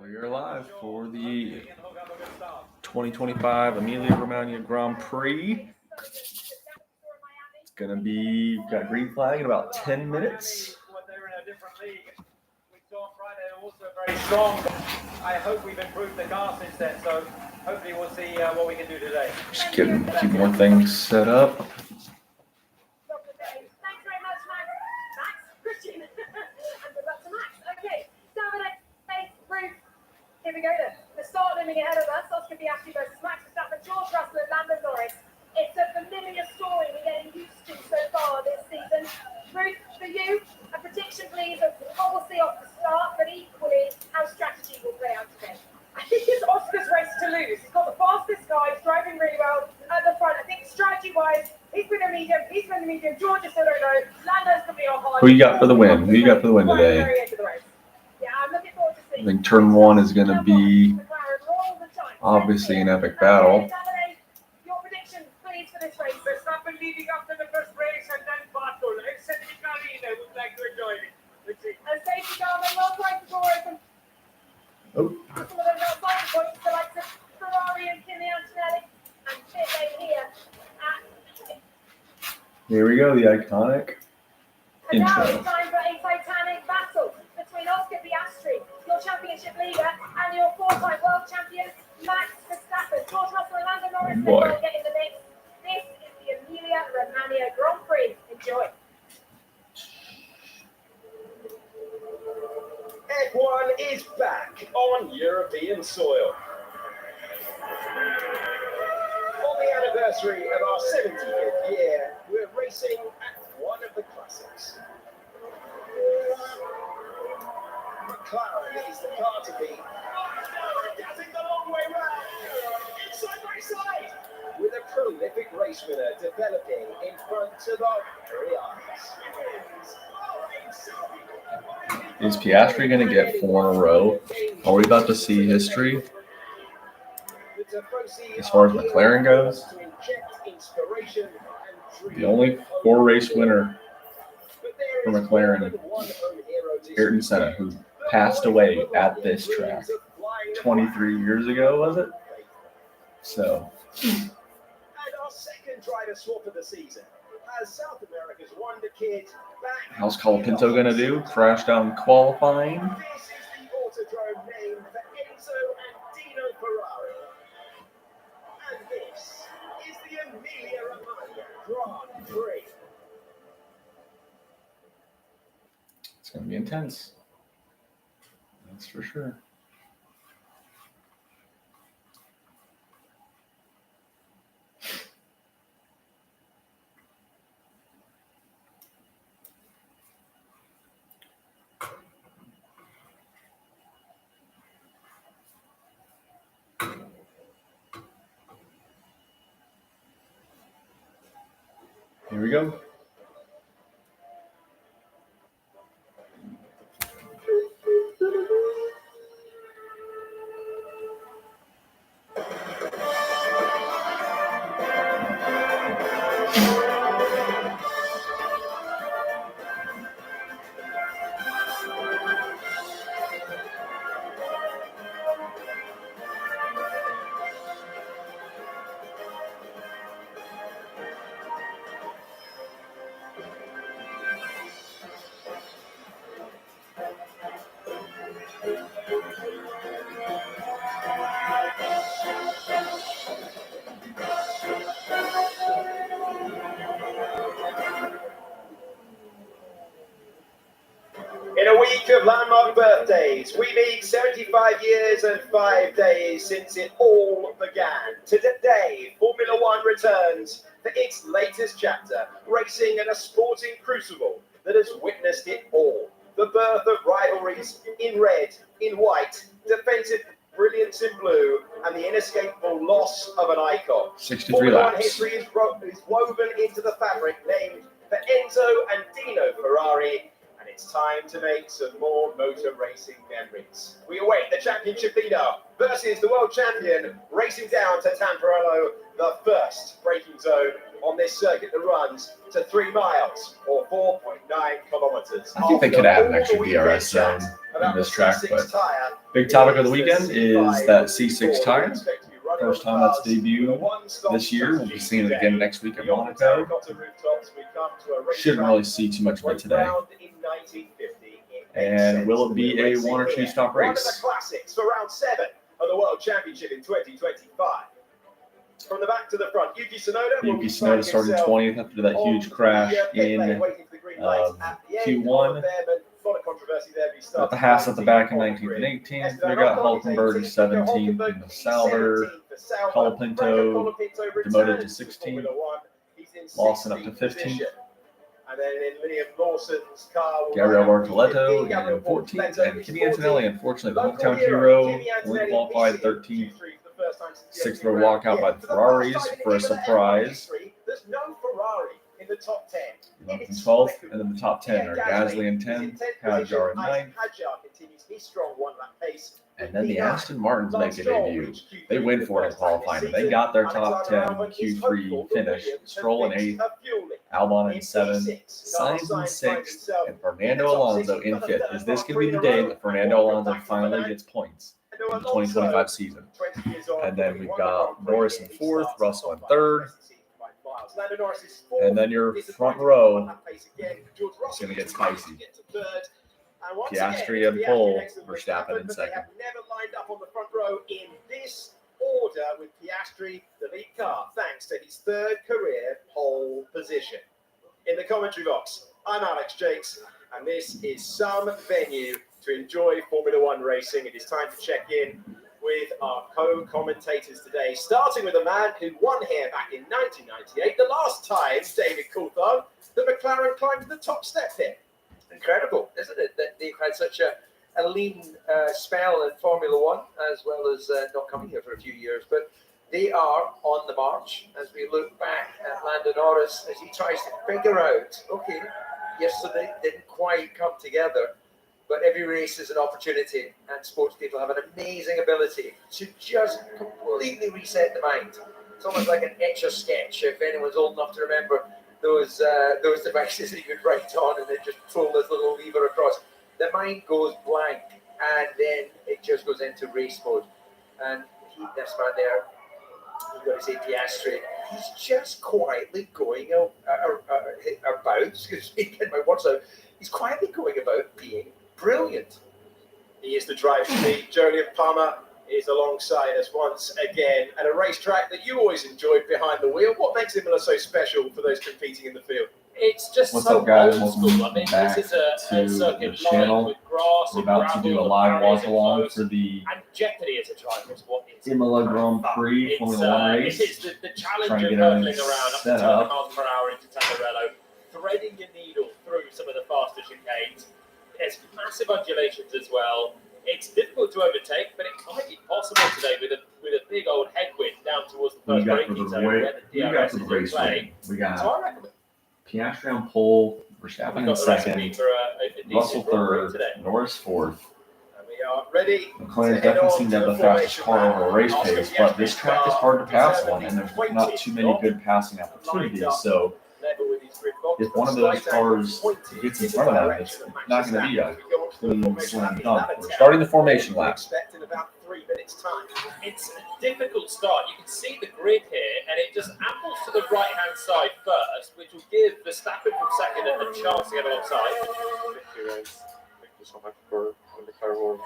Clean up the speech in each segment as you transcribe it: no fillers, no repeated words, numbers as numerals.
We're live for the 2025 Emilia-Romagna Grand Prix. It's going to be, we've got green flag in about 10 minutes. Very strong. I hope we've improved the car since then, so hopefully we'll see what we can do today. Just getting a few more things set up. Thanks very much, Max, Christian, and good luck to Max. Okay, Saturday, Prix. Here we go then. The start looming ahead of us, Oscar Piastri versus Max Verstappen, George Russell and Lando Norris. It's a familiar story we're getting used to so far this season. Ruth, for you, a prediction please of what we'll see off the start, but equally how strategy will play out today. I think it's Oscar's race to lose. He's got the fastest guy, he's driving really well at the front. I think strategy-wise, he's been a medium, George is still don't know. Lando's going to be on hard. Who you got for the win? Who you got for the win today? Yeah, I'm looking forward to seeing. I think turn one is going to be obviously an epic battle. Your prediction, please, for this race. Verstappen leading after the first race and then battle. Except Carina would like to enjoy it. Let's see. And safety car, then well trying to door open. Oh. Some of those outside the points, the likes of Ferrari and Kimi Antonelli. And pit lane here. Here we go, the iconic And now intro. it's time for a titanic battle between Oscar Piastri, your championship leader, and your four-time world champion, Max Verstappen. George Russell and Lando Norris may Boy. well get in the mix. This is the Emilia-Romagna Grand Prix. Enjoy. F1 is back on European soil. On the anniversary of our 75th year, we're racing at one of the classics. McLaren is the car to beat. Getting the long way round. It's side by side. With a prolific race winner developing in front of our very eyes. Is Piastri going to get 4 in a row? Are we about to see history as far as McLaren goes? The only 4 race winner for McLaren, Ayrton Senna, who passed away at this track 23 years ago, was it? So, And our second driver swap of the season has South America's wonder kid back. how's Colapinto going to do? Crashed out in qualifying. This is the autodrome named for Enzo and Dino Ferrari. And this is the Emilia-Romagna Grand Prix. It's going to be intense. That's for sure. Here we go. In a week of landmark birthdays, we meet 75 years and 5 days since it all began. Today, Formula One returns for its latest chapter, racing in a sporting crucible that has witnessed it all. The birth of rivalries in red, in white, defensive brilliance in blue, and the inescapable loss of an icon. 63 Formula One laps. history is woven into the fabric named for Enzo and Dino Ferrari. And it's time to make some more motor racing memories. We await the championship leader versus the world champion, racing down to Tamburello, the first braking zone on this circuit that runs to 3 miles or 4.9 kilometers. I think they could add an extra DRS zone in this track, but big topic of the weekend is that C6 tire. First time that's debuted this year. We'll be seeing it again next week at Monaco. Shouldn't really see too much of it today. And will it be a 1 or 2 stop race? Classics for round 7 of the World Championship in 2025. From the back to the front, Yuki Tsunoda started 20th after that huge crash in Q1. Got the Haas at the back in 19th and 18th. We got Hulkenberg in 17th, and the Sauber, Colapinto demoted to 16th, Lawson up to 15th. And then in Liam Lawson's car, Gabriel Bartoletto in 14th, and Kimi Antonelli, unfortunately, the hometown hero, only qualified 13th. 6th row walkout by the Ferraris for a surprise. There's no Ferrari in the top 10. 11th and 12th, and then the top 10 are Gasly in 10th, Hadjar in 9th, continues his strong one-lap pace. and then the Aston Martins make a debut. They win for it in qualifying, and they got their top 10 Q3 finish. Stroll in 8th, Albon in 7th, Sainz in 6th, and Fernando Alonso in 5th. Is this going to be the day that Fernando Alonso finally gets points in the 2025 season? And then we've got Norris in 4th, Russell in 3rd, and then your front row is going to get spicy. Piastri and pole, Verstappen in 2nd. They have never lined up on the front row in this order, with Piastri the lead car, thanks to his 3rd career pole position. In the commentary box, I'm Alex Jakes, and this is some venue to enjoy Formula One racing. It is time to check in with our co-commentators today, starting with a man who won here back in 1998, the last time, David Coulthard, the McLaren climbed to the top step here. Incredible, isn't it, that they've had such a lean spell in Formula One, as well as not coming here for a few years. But they are on the march as we look back at Lando Norris as he tries to figure out, okay, yesterday didn't quite come together, but every race is an opportunity, and sports people have an amazing ability to just completely reset the mind. It's almost like an Etch-a-Sketch, if anyone's old enough to remember those devices that you could write on and then just pull this little lever across. The mind goes blank, and then it just goes into race mode. And this man there, you've got to say Piastri, he's just quietly going about, excuse me, get my words out, he's quietly going about being brilliant. He is the drive to beat. Jolyon Palmer is alongside us once again at a racetrack that you always enjoyed behind the wheel. What makes Imola so special for those competing in the field? It's just What's so up, guys? old school. I mean, Welcome this is a circuit to the channel. lined with grass We're and about to gravel do a and live barriers walk along enclosed. for the And jeopardy as a driver is what is Imola Grand Prix Formula One race. It is the challenge Trying to of get hurtling everything around up to set 200 up. miles per hour into Tamburello, threading your needle through some of the faster chicanes. There's massive undulations as well. It's difficult to overtake, but it might be possible today with a big old headwind down towards the We first got braking for zone the where the DRS for the is in race play. win. We So got I reckon Piastri on pole, Verstappen we've in got the recipe 2nd, for a decent Russell Grand Prix 3rd, today. Norris 4th. And we are ready. McLaren definitely seemed to have the fastest car over a race pace, but this track is hard to pass on, and there's not too many good passing opportunities. So if one of those cars gets in front of them, it's not going to be a clean slam dunk. We're starting the formation lap. Expecting about 3 minutes time. It's a difficult start. You can see the grid here, and it just ambles to the right-hand side first, which will give Verstappen from second a chance to get alongside. Thank you guys. Thank you so much for when the car was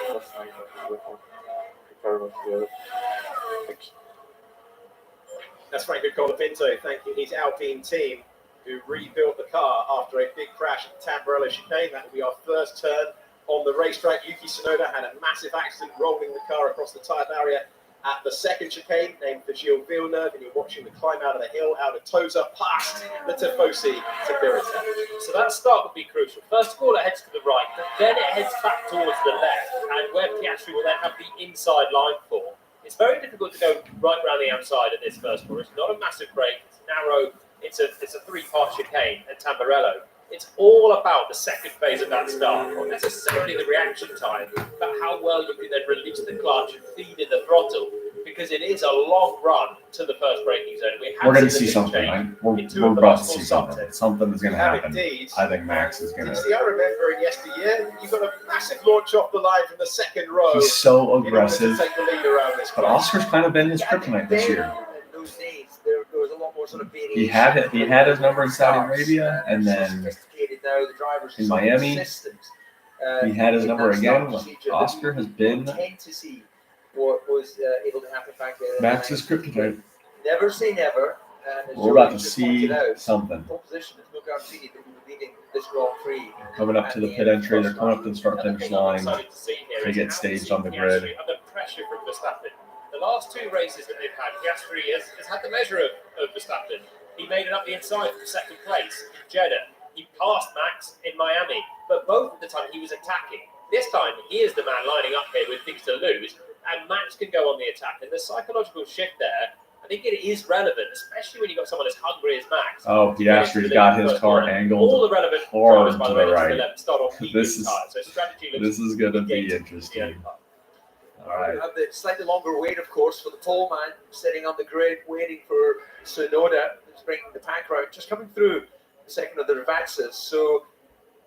last night. The car was together. Thank you. That's Franco Colapinto thanking his Alpine team who rebuilt the car after a big crash at the Tamburello chicane. That will be our first turn on the racetrack. Yuki Tsunoda had a massive accident rolling the car across the tyre barrier at the second chicane, named for Gilles Villeneuve, and you're watching the climb out of the hill, out of Tosa, past the Tifosi to Birita. So that start would be crucial. First of all, it heads to the right, but then it heads back towards the left, and where Piastri will then have the inside line for. It's very difficult to go right around the outside at this first corner. It's not a massive break. It's narrow. It's a three-part chicane at Tamburello. It's all about the second phase of that start, not necessarily the reaction time, but how well you can then release the clutch and feed in the throttle. because it is a long run to the first braking zone. We're going to see something. We're about to see something. Something is going to happen. Indeed. I think Max is going to. See, I remember in yesteryear, you got a massive launch off the line from the second row. He's so in order to aggressive. take the lead around this But place. Oscar's kind of been his kryptonite this year. In those days, there was a lot more sort of variation. He had his number in Saudi Arabia, and then Sophisticated now, the drivers in Miami, systems. he had his in number that again. start procedure Oscar has been tend to see what was able to happen back there. Max's kryptonite. Never say never. And as We're about to Joey just see pointed out, something. pole position is no guarantee that we will be leading this Grand Prix. Coming up to the pit entry, they're coming up to the start-finish line. Excited to see here They is get how staged the on the grid. Piastri under pressure from Verstappen. The last two races that they've had, Piastri has had the measure of Verstappen. He made it up the inside for second place in Jeddah. He passed Max in Miami, but both at the time he was attacking. This time, he is the man lining up here with things to lose, and Max can go on the attack. And the psychological shift there, I think it is relevant, especially when you've got someone as hungry as Max. Oh, Piastri's got his car All angled the relevant hard drivers, by to the way, the to the right. left start on This is- so strategy looks This is going to be negative. interesting. Yeah. All right. We have the slightly longer wait, of course, for the pole man sitting on the grid, waiting for Tsunoda, who's bringing the pack round, just coming through the second of the Revaxas. So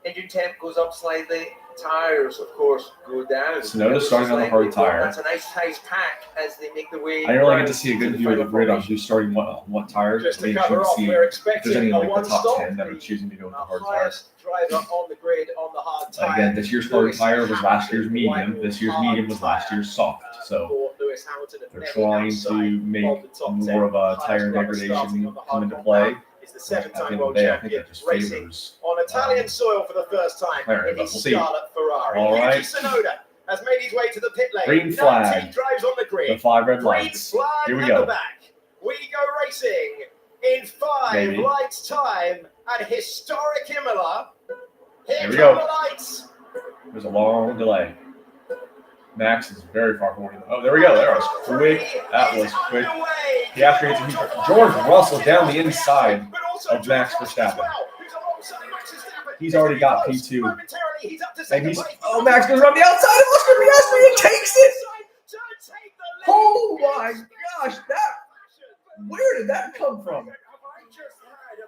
engine temp goes up slightly, tires, of course, go down. Tsunoda's starting on the hard tire. That's a nice pack as they make their way. I didn't really get round to see a good the view of the final grid on formation. who's starting what tires. Just to Maybe you cover can off, see we're if there's any expecting in a like the top one-stop. 10 that are choosing to go with the Our hard tires. highest driver on the grid on the hard tire. Again, this year's hard tire was last year's medium. This year's medium was last year's soft. So For Lewis Hamilton and they're Ned trying outside to make of the top 10. more of a Highest tire runner starting degradation on the come into hard play. Is the At seven-time the end of world the day, I think champion that just racing favors. on Italian soil for the first time McLaren, in but his we'll see. Scarlet Ferrari. All Yuki right. Tsunoda has made his way to the pit lane. Green flag. 19 drives on the The grid. 5 red Green lights. flag Here we at go. the back. We go racing in 5 Maybe. lights time at historic Imola. Here we come go. the lights. There's a long delay. Max is very far forward. Oh, there we go. That was quick. That was quick. Piastri hits a huge. George Russell down the inside of Max Verstappen. He's already got P2. And he's oh, Max goes around the outside of Oscar Piastri and takes it. Oh my gosh, that where did that come from? Have I just had a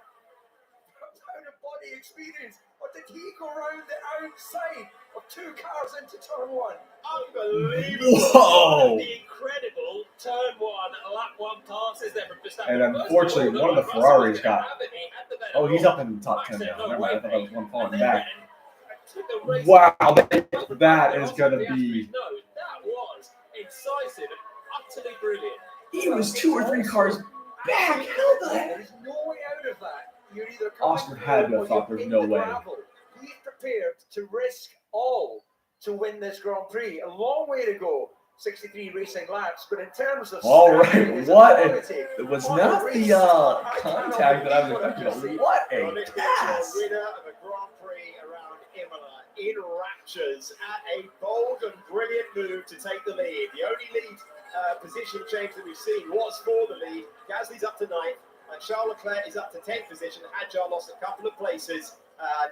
out-of-body experience? Or did he go around the outside of 2 cars into turn 1? Unbelievable. Whoa. The incredible turn 1, lap 1 passes there from Verstappen. And First unfortunately, of all, one of the Russell Ferraris was gonna got. have it. He had the better Oh, he's run. up in the top Max 10 said, now. "No Never way, mind. I thought that was mate." one falling And back. then took the race Wow, from that is Russell going to Piastri. be. No, that was incisive and utterly brilliant. He was 2 or 3 cars back. How the heck? There is no way out of that. You're either coming Oscar had to through have or thought you're there's in no the way. gravel. He's prepared to risk all to win this Grand Prix. A long way to go. 63 racing laps, but in terms of All right, standard, his what a- ability, It was what a not race. the I contact that I was cannot expecting. believe But what what Well, a this is pass! the winner of a Grand Prix around Imola in raptures at a bold and brilliant move to take the lead. The only lead position change that we've seen was for the lead. Gasly's up to 9th, and Charles Leclerc is up to 10th position. Hadjar lost a couple of places.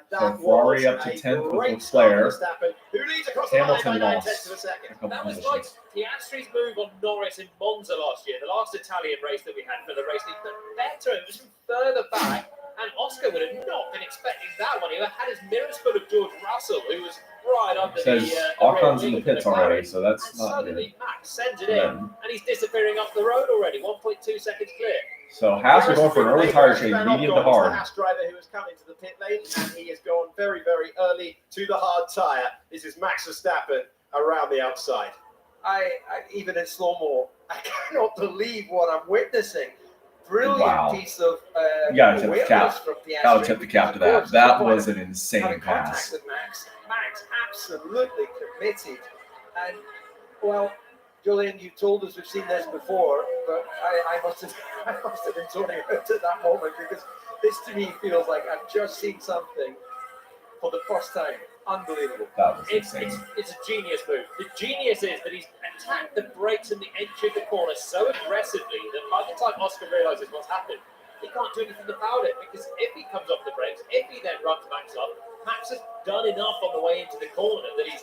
That So Ferrari was up to a 10th with great start for Leclerc. Verstappen, who leads across the line Hamilton by 9 lost. tenths of a second. A couple That was like positions. Piastri's move on Norris in Monza last year, the last Italian race that we had for the race. He got better, it was from further back, and Oscar would have not been expecting that one. He had his mirrors full of George Russell, who was right under It says the Ocon's in rear the wing of pits McLaren. already, so that's And not good. suddenly Max sends it And in, then- and he's disappearing up the road already. 1.2 seconds clear. So Haas are going for an early tire change, medium to The hard. Haas driver who has come into the pit lane, and he has gone very, very early to the hard tire. This is Max Verstappen around the outside. I even in slow-mo, I cannot believe what I'm witnessing. Brilliant Wow. piece of You gotta tip the awareness cap. from Piastri. Gotta tip the cap to Of that. course, That no point was an having insane contact pass. with Max. Max absolutely committed. And, well, Julian, you told us we've seen this before, but I must have been zoning out at that moment because this to me feels like I've just seen something for the first time. Unbelievable. That was It's insane. a genius move. The genius is that he's attacked the brakes and the entry of the corner so aggressively that by the time Oscar realizes what's happened, he can't do anything about it, because if he comes off the brakes, if he then runs Max up, Max has done enough on the way into the corner that he's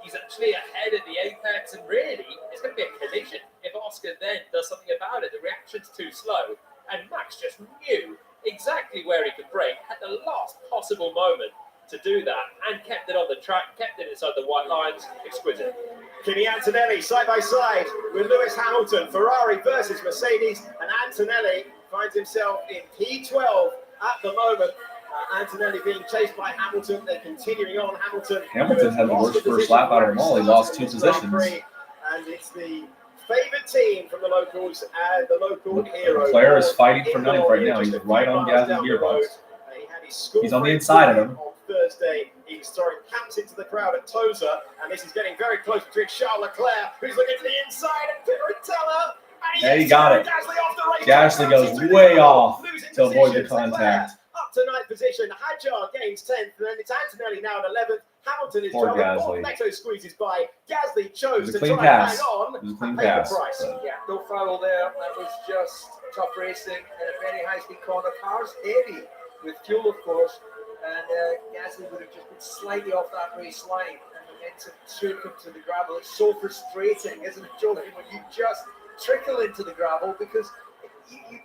He's actually ahead at the apex, and really, it's going to be a collision if Oscar then does something about it. The reaction's too slow, and Max just knew exactly where he could brake at the last possible moment to do that, and kept it on the track, kept it inside the white lines. Exquisite. Kimi Antonelli side by side with Lewis Hamilton. Ferrari versus Mercedes, and Antonelli finds himself in P12 at the moment. Antonelli being chased by Hamilton. They're continuing on. Hamilton had the worst first lap out of them all. He lost 2 positions. And it's the favoured team from the locals and the local hero. Leclerc is fighting for ninth right now. He's right on Gasly's gearbox. He's on the inside of him. On Thursday, he was throwing caps into the crowd at Tosa, and this is getting very close between Charles Leclerc, who's looking to the inside, and Piratella. Yeah, he got it. Gasly goes way off to avoid the contact. Up to 9th position, Hadjar gains 10th, and then it's Antonelli now at 11th. Hamilton is Poor driving. Gasly. Neto squeezes by. Gasly chose It was a to clean try and pass. hang on. It was a clean and pay the pass. price. Yeah, no foul there. That was just tough racing in a very high-speed corner. Cars heavy with fuel, of course, and Gasly would have just been slightly off that race line, and momentum took him to the gravel. It's so frustrating, isn't it, Jolie, when you just trickle into the gravel because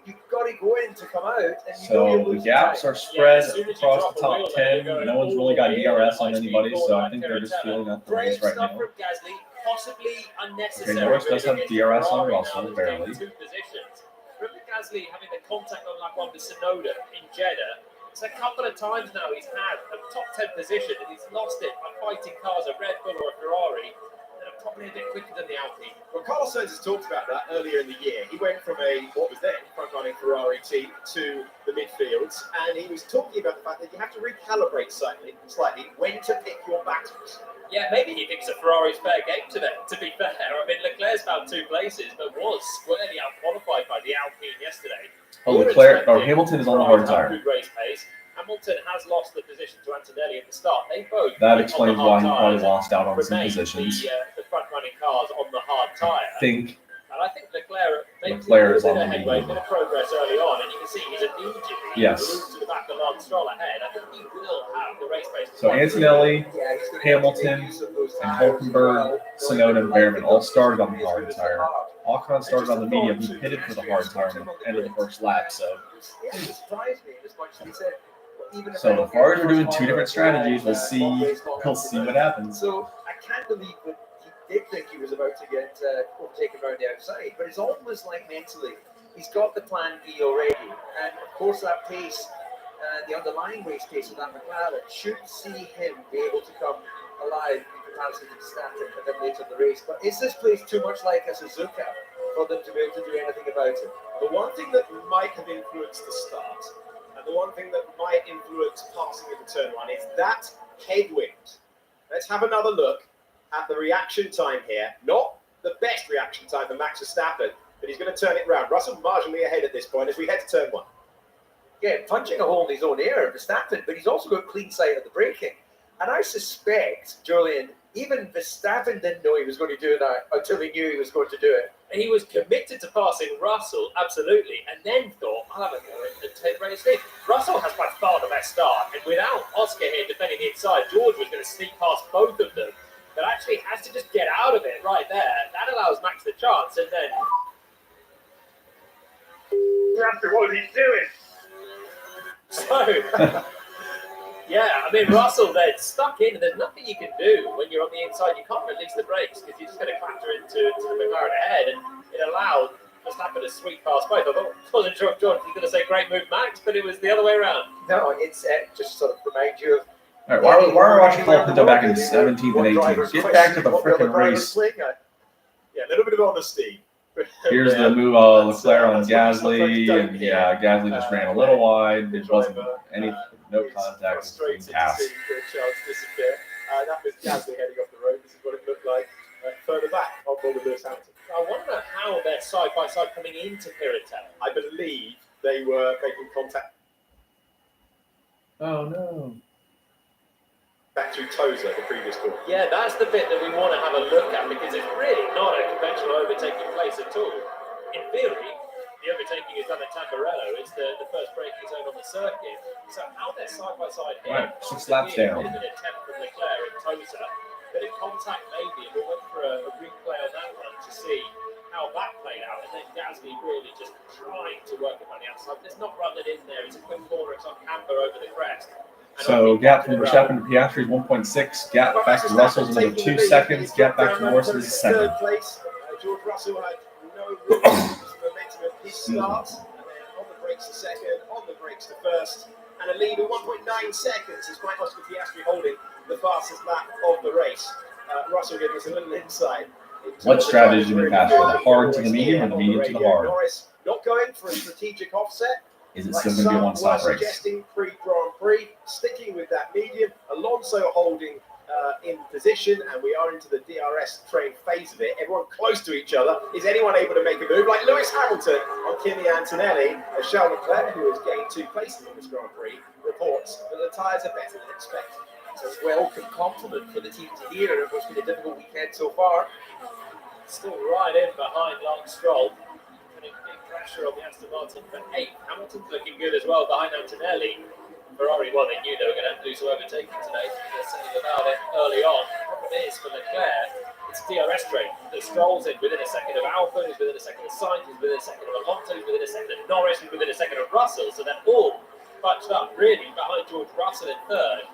you've got to go in to come out, and you know you're So the losing gaps time. are spread as soon as you across drop the a top wheel 10. there, you're No one's going really got all the way DRS on in, anybody, high-speed so I corner think they're just Piratella. feeling out the Brave race right stuff now. from Gasly, possibly unnecessary. Okay, Norris does have because DRS on Ferrari Russell, now has barely. gained 2 positions. Remember Gasly having the contact on lap 1 with Tsunoda in Jeddah? It's a couple of times now he's had a top 10 position, and he's lost it by fighting cars, a Red Bull or a Ferrari, that are probably a bit quicker than the Alpine. Well, Carlos Sainz has talked about that earlier in the year. He went from what was then front-running Ferrari team to the midfields, and he was talking about the fact that you have to recalibrate slightly when to pick your battles. Yeah, maybe he thinks a Ferrari's fair game today, to be fair. I mean, Leclerc's found 2 places, but was squarely out-qualified by the Alpine yesterday. Oh, Hamilton is on the hard tire. Good race pace. Hamilton has lost the position to Antonelli at the start. They both That went explains on the why hard he probably tyres lost out on and some remained positions. The front-running cars on the hard tyre. I And I think Leclerc made Leclerc a is bit on of the headway, medium. bit of progress early on, and you can see he's immediately moved to the back of Lance Stroll ahead. I think he will have the race pace. So Antonelli, Yeah, he's gonna Hamilton, have to make use of those and tires as Hulkenberg, well. Tsunoda, and Behrman all started on the As hard good as tire. they are. Ocon started on the medium. He pitted for the hard tire at the end of the first lap. So Yeah, it surprised me as much as he said. Even if So I the don't Ferraris get are doing first 2 different power, strategies. We'll see. We'll see what happens. So I can't believe that he did think he was about to get overtaken around the outside, but it's almost like mentally he's got the plan B already, and of course that pace, the underlying race pace of that McLaren should see him be able to come alive in comparison to Verstappen and then later in the race. But is this place too much like a Suzuka for them to be able to do anything about it? The one thing that might have influenced the start, and the one thing that might influence passing of the turn 1 is that headwind. Let's have another look at the reaction time here. Not the best reaction time for Max Verstappen, but he's going to turn it round. Russell marginally ahead at this point as we head to turn 1. Yeah, punching a hole in his own air, Verstappen, but he's also got clean sight of the braking. And I suspect, Julian, even Verstappen didn't know he was going to do that until he knew he was going to do it. He was committed to passing Russell, absolutely, and then thought, I'll have a go and take race lead. Russell has by far the best start, and without Oscar here defending the inside, George was going to sneak past both of them, but actually has to just get out of it right there. That allows Max the chance, and then... What is he doing? So... Yeah, I mean, Russell then stuck in, and there's nothing you can do when you're on the inside. You can't release the brakes because you're just going to clatter into the McLaren ahead, and it allowed Verstappen to sweep past both. I wasn't sure if George was going to say great move, Max, but it was the other way around. No, it's just sort of remind you of. All right, why are we watching Hulkenberg back in 17th and 18th? Get back to the freaking race. Yeah, a little bit of honesty. Here's the move of Leclerc on Gasly, and yeah, Gasly just ran a little wide. It wasn't any no contact. It's a clean pass. Charles disappear. That was Gasly heading off the road. This is what it looked like further back on board with Lewis Hamilton. I wonder how they're side by side coming into Piratella. I believe they were making contact Oh no! back through Tosa, the previous call. Yeah, that's the bit that we want to have a look at because it's really not a conventional overtaking place at all. In theory, the overtaking is done at Tamburello. It's the first braking zone on the circuit. So how they're side by side here, Right, 6 laps down. Is an attempt from Leclerc and Tosa, but it contact maybe, and we went for a replay on that one to see how that played out, and then Gasly really just trying to work it on the outside. It's not running in there. It's a quick corner. It's on camber over the crest. And So gap from Verstappen to Piastri is 1.6. Gap back to Russell's another 2 seconds. Gap back to Norris is 7. Place. George Russell had no real momentum at his start, and then on the brakes to second, on the brakes to first, and a lead of 1.9 seconds is quite Oscar Piastri holding the fastest lap of the race. Russell gave us a little insight. What strategy do we pass for the hard to the medium or the medium to the hard? Norris not going for a strategic offset. Is it still going to be a one-stop race? Suggesting pre-Grand Prix, sticking with that medium. Alonso holding in position, and we are into the DRS train phase of it. Everyone close to each other. Is anyone able to make a move? Like Lewis Hamilton on Kimi Antonelli, as Charles Leclerc, who has gained 2 places in this Grand Prix, reports that the tyres are better than expected. It's a welcome compliment for the team to hear of what's been a difficult weekend so far. Still right in behind Lance Stroll, putting big pressure on the Aston Martin for 8th. Hamilton's looking good as well behind Antonelli. Ferrari, well, they knew they were going to have to do some overtaking today. They're saying about it early on. The problem is for Leclerc, it's DRS train. The Stroll's in within a second of Alpha, who's within a second of Sainz, who's within a second of Alonso, who's within a second of Norris, who's within a second of Russell. So they're all bunched up really behind George Russell in 3rd.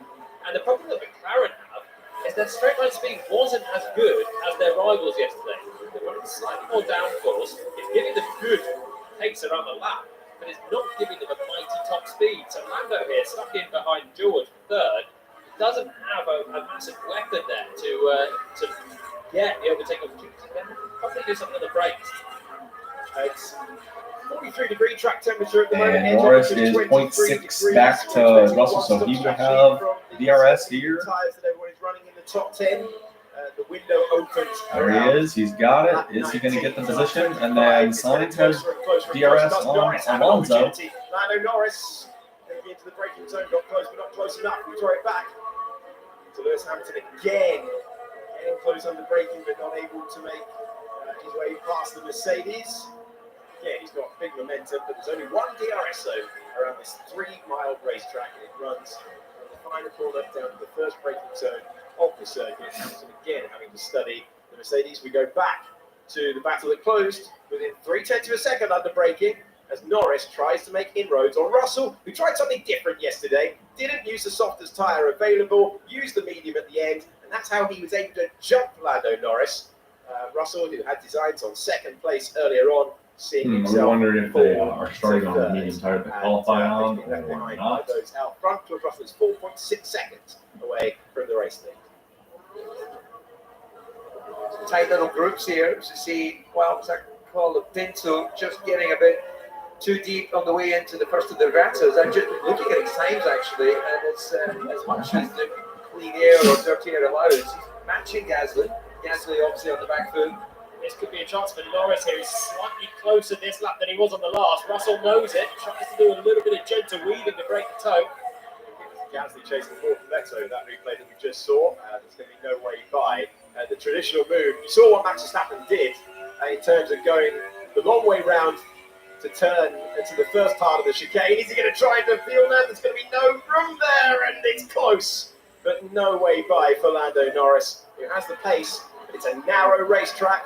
And the problem that McLaren have is their straight line speed wasn't as good as their rivals yesterday. They were slightly more downforce. It's giving them good pace around the lap, but it's not giving them a mighty top speed. So Lando here, stuck in behind George for 3rd, doesn't have a massive weapon there to get the overtaking opportunity. Then probably do something on the brakes. It's 43-degree track temperature at the moment. And Norris is 0.6 back to Russell, so he will have DRS here. Tires that everyone is running in the top 10. The window opens. There he is. He's got it. Is he going to get the position? And then Sainz has DRS on Alonso. Lando Norris going into the braking zone. Got close, but not close enough. We throw it back to Lewis Hamilton again. Getting close under braking, but not able to make his way past the Mercedes. Yeah, he's got big momentum, but there's only one DRS zone around this 3-mile racetrack, and it runs from the final corner down to the first braking zone of the circuit. Hamilton again having to study the Mercedes. We go back to the battle that closed within 0.3 of a second under braking as Norris tries to make inroads on Russell, who tried something different yesterday. Didn't use the softest tyre available, used the medium at the end, and that's how he was able to jump Lando Norris. Russell, who had designs on 2nd place earlier on, seeing himself. I'm wondering if they are starting on the medium tire to qualify on or not. Those out front, George Russell is 4.6 seconds away from the race lead. Tight little groups here to see, well, I call it Pinto just getting a bit too deep on the way into the first of the regatas. I'm just looking at his times actually, and it's as much as the clean air or dirty air allows. He's matching Gasly. Gasly obviously on the back foot. This could be a chance for Norris here. He's slightly closer this lap than he was on the last. Russell knows it, tries to do a little bit of gentle weaving to break the toe. Gasly chasing forward from Leto, that replay that we just saw. There's going to be no way by. The traditional move, you saw what Max Verstappen did in terms of going the long way round to turn into the first part of the chicane. Is he going to try and feel that? There's going to be no room there, and it's close. But no way by for Lando Norris, who has the pace, but it's a narrow racetrack.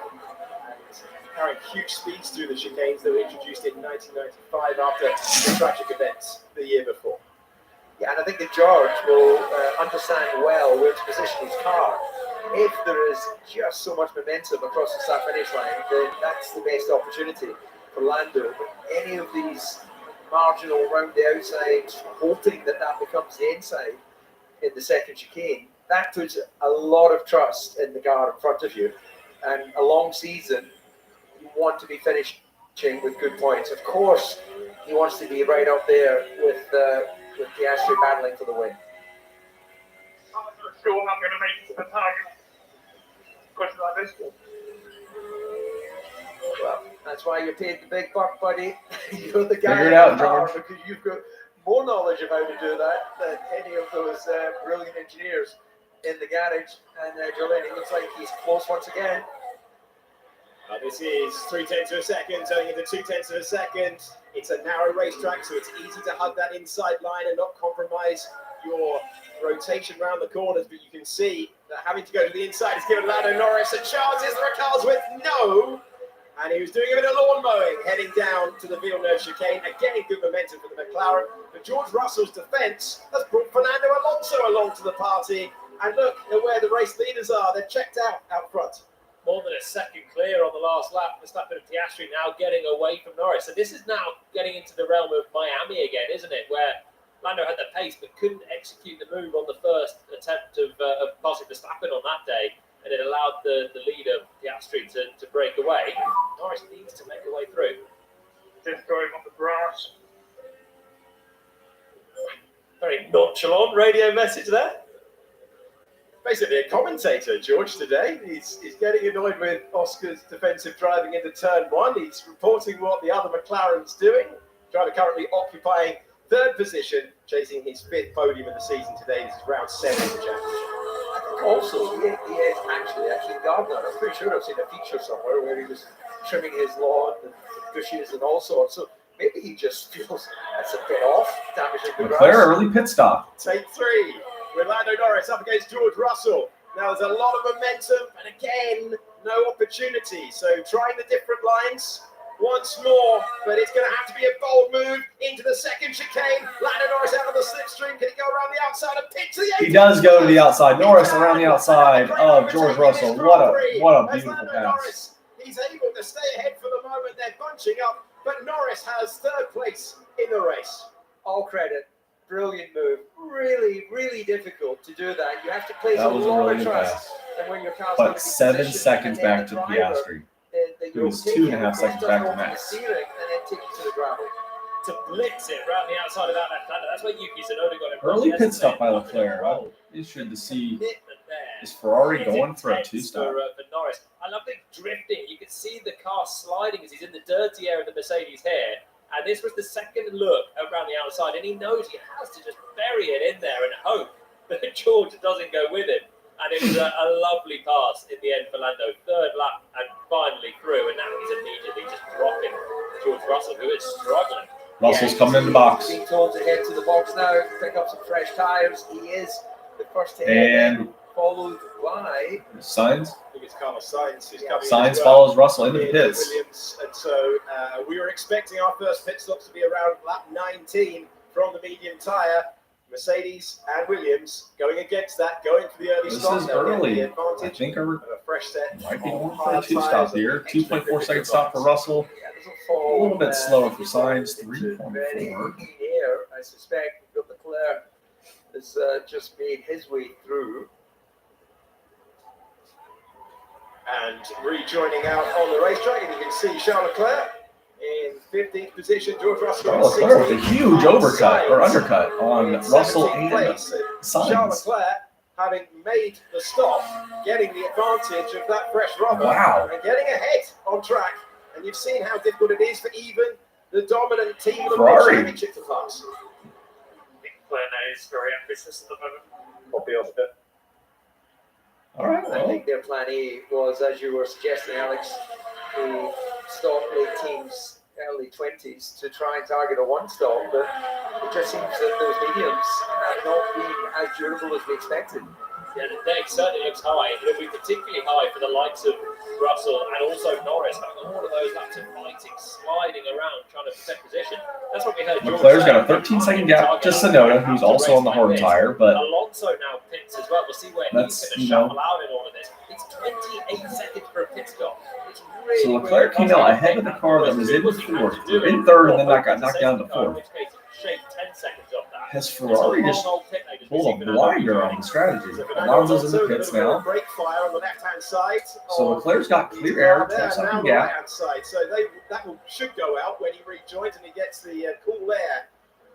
Carrying huge speeds through the chicanes that were introduced in 1995 after the tragic events the year before. Yeah, and I think that George will understand well where to position his car. If there is just so much momentum across the start finish line, then that's the best opportunity for Lando. But any of these marginal round the outside, hoping that becomes the inside in the second chicane, that puts a lot of trust in the car in front of you. And a long season, you want to be finishing with good points. Of course, he wants to be right up there with Piastri battling for the win. I'm not sure I'm going to make the target. Question like this. Well, that's why you're paid the big buck, buddy. You're the guy Figure it out, George. because you've got more knowledge of how to do that than any of those brilliant engineers in the garage. And Jolene, it looks like he's close once again. This is 0.3 of a second, turning into 0.2 of a second. It's a narrow racetrack, so it's easy to hug that inside line and not compromise your rotation around the corners, but you can see that having to go to the inside has given Lando Norris a chance. Is there a cars with? No. And he was doing a bit of lawn mowing, heading down to the Villeneuve chicane. Again, good momentum for the McLaren. But George Russell's defence has brought Fernando Alonso along to the party. And look at where the race leaders are. They're checked out front. More than a second clear on the last lap. Verstappen and Piastri now getting away from Norris. So this is now getting into the realm of Miami again, isn't it? Where Lando had the pace but couldn't execute the move on the first attempt of passing Verstappen on that day. And it allowed the leader, Piastri, to break away. Norris needs to make a way through. Just going on the brass. Very nonchalant radio message there. Basically a commentator, George, today. He's getting annoyed with Oscar's defensive driving into turn one. He's reporting what the other McLaren's doing. Driver currently occupying third position, chasing his fifth podium of the season today. This is round 7 of the championship. Also, he is actually Gardner. I'm pretty sure I've seen a feature somewhere where he was trimming his lawn and bushes and all sorts. So maybe he just feels that's a bit off, damaging the Leclerc, grass. early pit stop. Take 3 with Lando Norris up against George Russell. Now there's a lot of momentum and again, no opportunity. So trying the different lines once more, but it's going to have to be a bold move into the second chicane. Lando Norris out of the slipstream. Can he go around the outside and pitch to the 80? He does go to the outside. Norris around the outside of George Russell. What a beautiful pass. He's able to stay ahead for the moment. They're bunching up, but Norris has third place in the race. All credit. Brilliant move. Really, really difficult to do that. You have to place That a was a lot really of good trust. pass. And when your car's But 7 seconds back to Piastri. It was 2.5 seconds back to Max. And then take it to the gravel. To blitz it around the outside of that left-hander. That's where Yuki Tsunoda got it. Early pit stop by Leclerc. I'm interested to see, is Ferrari going for a 2-stop? For Norris. I love the drifting. You can see the car sliding as he's in the dirty air of the Mercedes here. And this was the second look around the outside, and he knows he has to just bury it in there and hope that George doesn't go with him. And it was a lovely pass in the end for Lando. Third lap and finally through, and now he's immediately just dropping George Russell, who is struggling. Russell's coming in the box. Being told to head to the box now, pick up some fresh tyres. He is the first to head, And followed by Sainz. I think it's Carlos Sainz who's coming in Sainz as well. follows Russell into the pits. Williams. And so we were expecting our first pit stops to be around lap 19 from the medium tyre. Mercedes and Williams going against that, going for the early This stop. is They'll get early. the I advantage think of our a fresh set. might be of going for a hard 2-stop tyres here. and 2.4 second stop for Russell. A little bit slower for Sainz. 3.4. Here, I suspect Leclerc has just made his way through. And rejoining out on the racetrack, and you can see Charles Leclerc in 15th position. George Russell in Leclerc with a 16th. huge overcut or undercut on in Russell 17th and place. Charles Sainz. Leclerc, having made the stop, getting the advantage of that fresh rubber, Wow. and getting ahead on track. And you've seen how difficult it is for even the dominant team of the Ferrari. World Championship to pass. I think Plan A is very ambitious at the moment. Copy of it. All right. I Well, think their plan A was, as you were suggesting, Alex, to stop late teams, early 20s to try and target a one-stop, but it just seems that those mediums have not been as durable as we expected. Yeah, the deck certainly looks high. It'll be particularly high for the likes of Russell and also Norris, having all of those laps of fighting, sliding around, trying to protect position. That's what we heard. Leclerc's got a 13-second gap to Tsunoda, who's also on the hard tire, but Alonso now pits as well. We'll see where That's, he's going to shuffle out in all of this. It's 28 seconds for a pit stop. It's really, so Leclerc came out ahead of the car that was in fourth, or in third, and then that got knocked down to In fourth. which case, shaved 10 seconds off that. Has Ferrari just pulled a blinder on the strategy? Alonso's in the pits now. Brake fire on the left-hand side. So Leclerc's got clear air, 10-second gap. Right-hand side. So should go out when he rejoins and he gets the cool air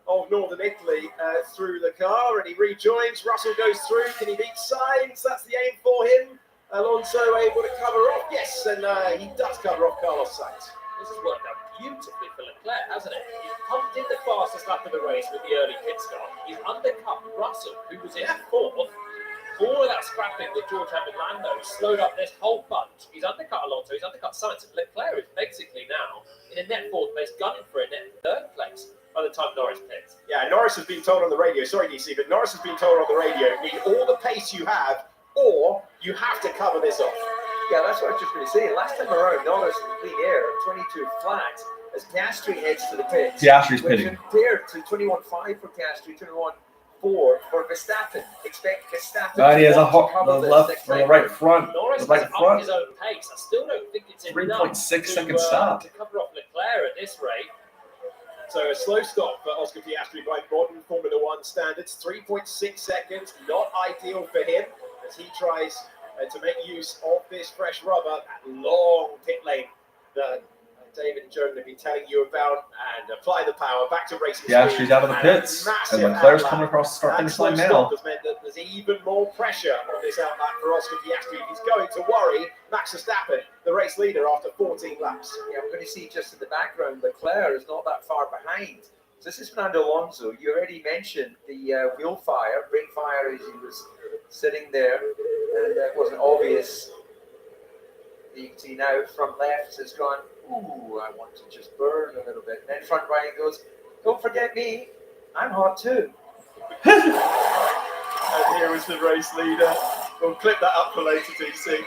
of Northern Italy through the car, and he rejoins. Russell goes through. Can he beat Sainz? That's the aim for him. Alonso able to cover off. Yes, and he does cover off Carlos Sainz. This has worked out beautifully for Leclerc, hasn't it? He's pumped in the fastest lap of the race with the early pit stop. He's undercut Russell, who was in fourth, all of that scrapping that George had with Lando slowed up this whole bunch. He's undercut Alonso, he's undercut Sainz, and Leclerc is basically now in a net fourth place, gunning for a net third place by the time Norris pits. Yeah, Norris has been told on the radio, sorry DC, but Norris has been told on the radio, need all the pace you have, or you have to cover this off. Yeah, that's what I was just going to say. Last time around, Norris in clean air, 22 flat, as Piastri heads to the pits. Piastri's pitting. Compared to 21.5 for Piastri, 21.4 for Verstappen. Expect Verstappen God, he has to a want to cover the this left next or the time right round. front. Norris The right has upped front. his own pace. I still don't think it's enough 3.6 second stop. to cover off Leclerc at this rate. So a slow stop for Oscar Piastri by modern Formula One standards, 3.6 seconds, not ideal for him as he tries to make use of this fresh rubber, that long pit lane that David and Jordan have been telling you about, and apply the power back to racing. Piastri's out of the pits, and Leclerc's coming across the start finish line now. Has meant that there's even more pressure on this outlap for Oscar Piastri. He's going to worry Max Verstappen, the race leader, after 14 laps. Yeah, we're going to see just in the background, Leclerc is not that far behind. So this is Fernando Alonso. You already mentioned the wheel fire, brake fire, as he was sitting there, and it wasn't obvious. You can see now front left has gone, ooh, I want to just burn a little bit. And then front right goes, don't forget me, I'm hot too. And here is the race leader. We'll clip that up for later, DC.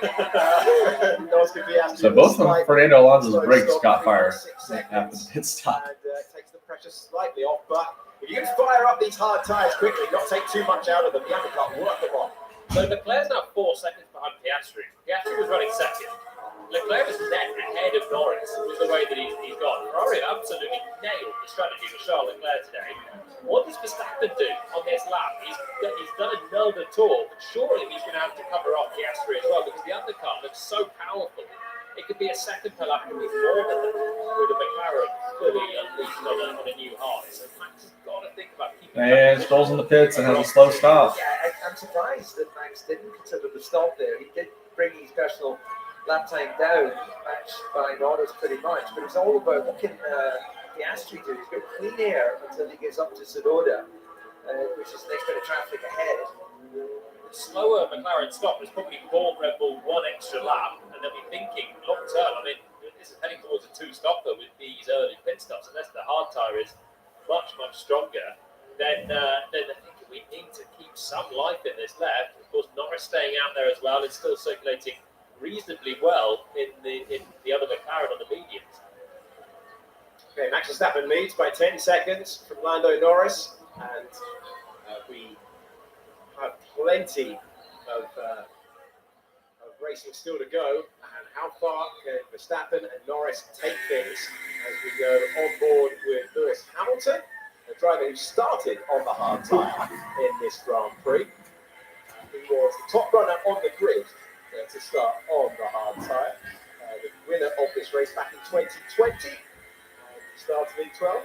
Oscar Piastri So both of Fernando Alonso's slow brakes stop, got fired 3.6 after the seconds. pit stop. And takes the pressure slightly off, but if you can fire up these hard tyres quickly, not take too much out of them, the undercut, work them on. So Leclerc's now 4 seconds behind Piastri. Piastri was running second. Leclerc was net ahead of Norris with the way that he's gone. Ferrari have absolutely nailed the strategy with Charles Leclerc today. What does Verstappen do on this lap? He's done another tour, but surely he's going to have to cover off Piastri as well, because the undercut looks so powerful. It could be a second per lap, it could be more than that, with the McLaren fully unleashed on a new high. So Max has got to think about keeping. And Stroll's in the pits and has a slow stop. Yeah, I'm surprised that Max didn't consider the stop there. He did bring his personal lap time down, matched by Norris pretty much, but it's all about what can Piastri do. He's got clean air until he gets up to Sonoda, which is the next bit of traffic ahead. The slower McLaren stop has probably bought Red Bull one extra lap, and they'll be thinking long term. I mean, this is heading towards a two-stopper with these early pit stops, unless the hard tyre is much stronger. Then they're thinking we need to keep some life in this left. Of course, Norris staying out there as well is still circulating reasonably well in the other McLaren on the mediums. Okay, Max Verstappen leads by 10 seconds from Lando Norris, and we have plenty of racing still to go. And how far can Verstappen and Norris take things as we go on board with Lewis Hamilton, the driver who started on the hard tyre in this Grand Prix? He was the top runner on the grid to start on the hard tyre. The winner of this race back in 2020. He started in 12.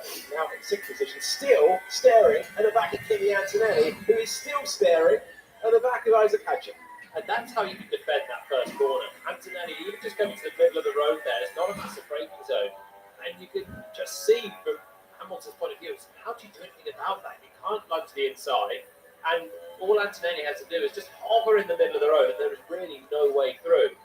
He's now in 6th position, still staring at the back of Kimi Antonelli, who is still staring at the back of Isaac Hadjar. And that's how you can defend that first corner. Antonelli, even just coming to the middle of the road there, it's not a massive braking zone. And you can just see from Hamilton's point of view, how do you do anything about that? You can't lug to the inside. And all Antonelli has to do is just hover in the middle of the road, and there is really no way through.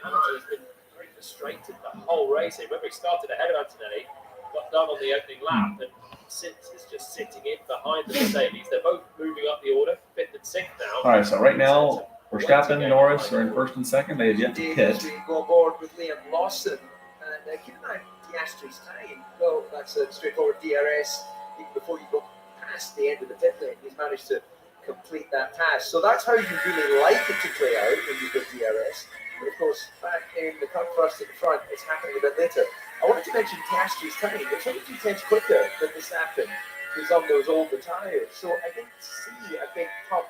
Hamilton has been very frustrated the whole race. Remember, he started ahead of Antonelli, got done on the opening lap, and since is just sitting in behind the Mercedes. They're both moving up the order, 5th and 6th now. All right, so right now, Verstappen, Norris are in 1st and 2nd. They have yet to pit. We go aboard with Liam Lawson, and keep an eye on Piastri's time. Well, that's a straightforward DRS. Even before you go past the end of the pit lane, he's managed to complete that task. So that's how you really like it to play out when you go DRS. But of course, back in the cut thrust at the front, it's happening a bit later. I wanted to mention Piastri's time. It's only 2 tenths quicker than Verstappen, who's on those older tyres. So I didn't see a big pump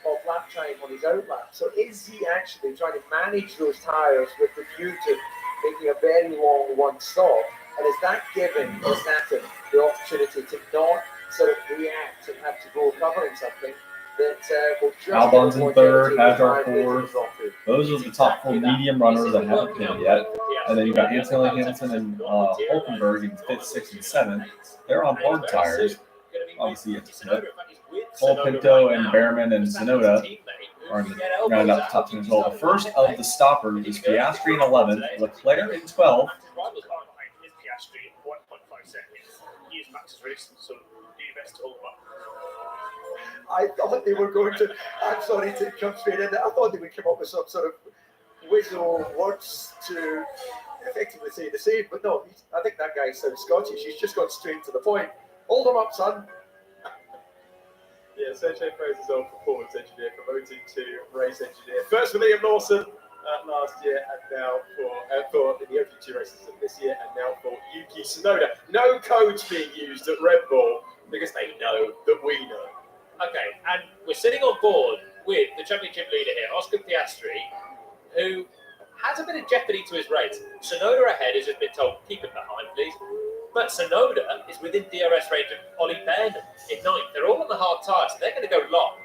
of lap time on his out lap. So is he actually trying to manage those tyres with the view to making a very long one stop? And is that giving Verstappen the opportunity to not sort of react and have to go covering something that will just Albon's in 3rd, Hadjar later 4th. Those are the top 4 medium runners that haven't pitted yet. And then you've got Antonelli, Hamilton, and Hulkenberg in 5th, 6th, and 7th. They're on hard tires. Obviously, it's with Pinto and Behrman and Sonoda are round out the top 10 as well. The first of the stoppers is Piastri in 11, Leclerc in 12. Rivals are behind his Piastri at 1.5 seconds. He is Max's race, so do your best to hold him up. I thought they were going to, I'm sorry to come straight in, I thought they would come up with some sort of whistle words to effectively say the same, but no, I think that guy sounds Scottish. He's just gone straight to the point. Hold him up, son. Yeah, Sergio Fraser's old performance engineer promoted to race engineer. First for Liam Lawson last year, and now for the Open 2 races this year, and now for Yuki Tsunoda. No codes being used at Red Bull because they know that we know. Okay, and we're sitting on board with the championship leader here, Oscar Piastri, who has a bit of jeopardy to his race. Tsunoda ahead has just been told, keep it behind, please. But Tsunoda is within DRS range of Ollie Behrman in 9th. They're all on the hard tyres, so they're going to go long.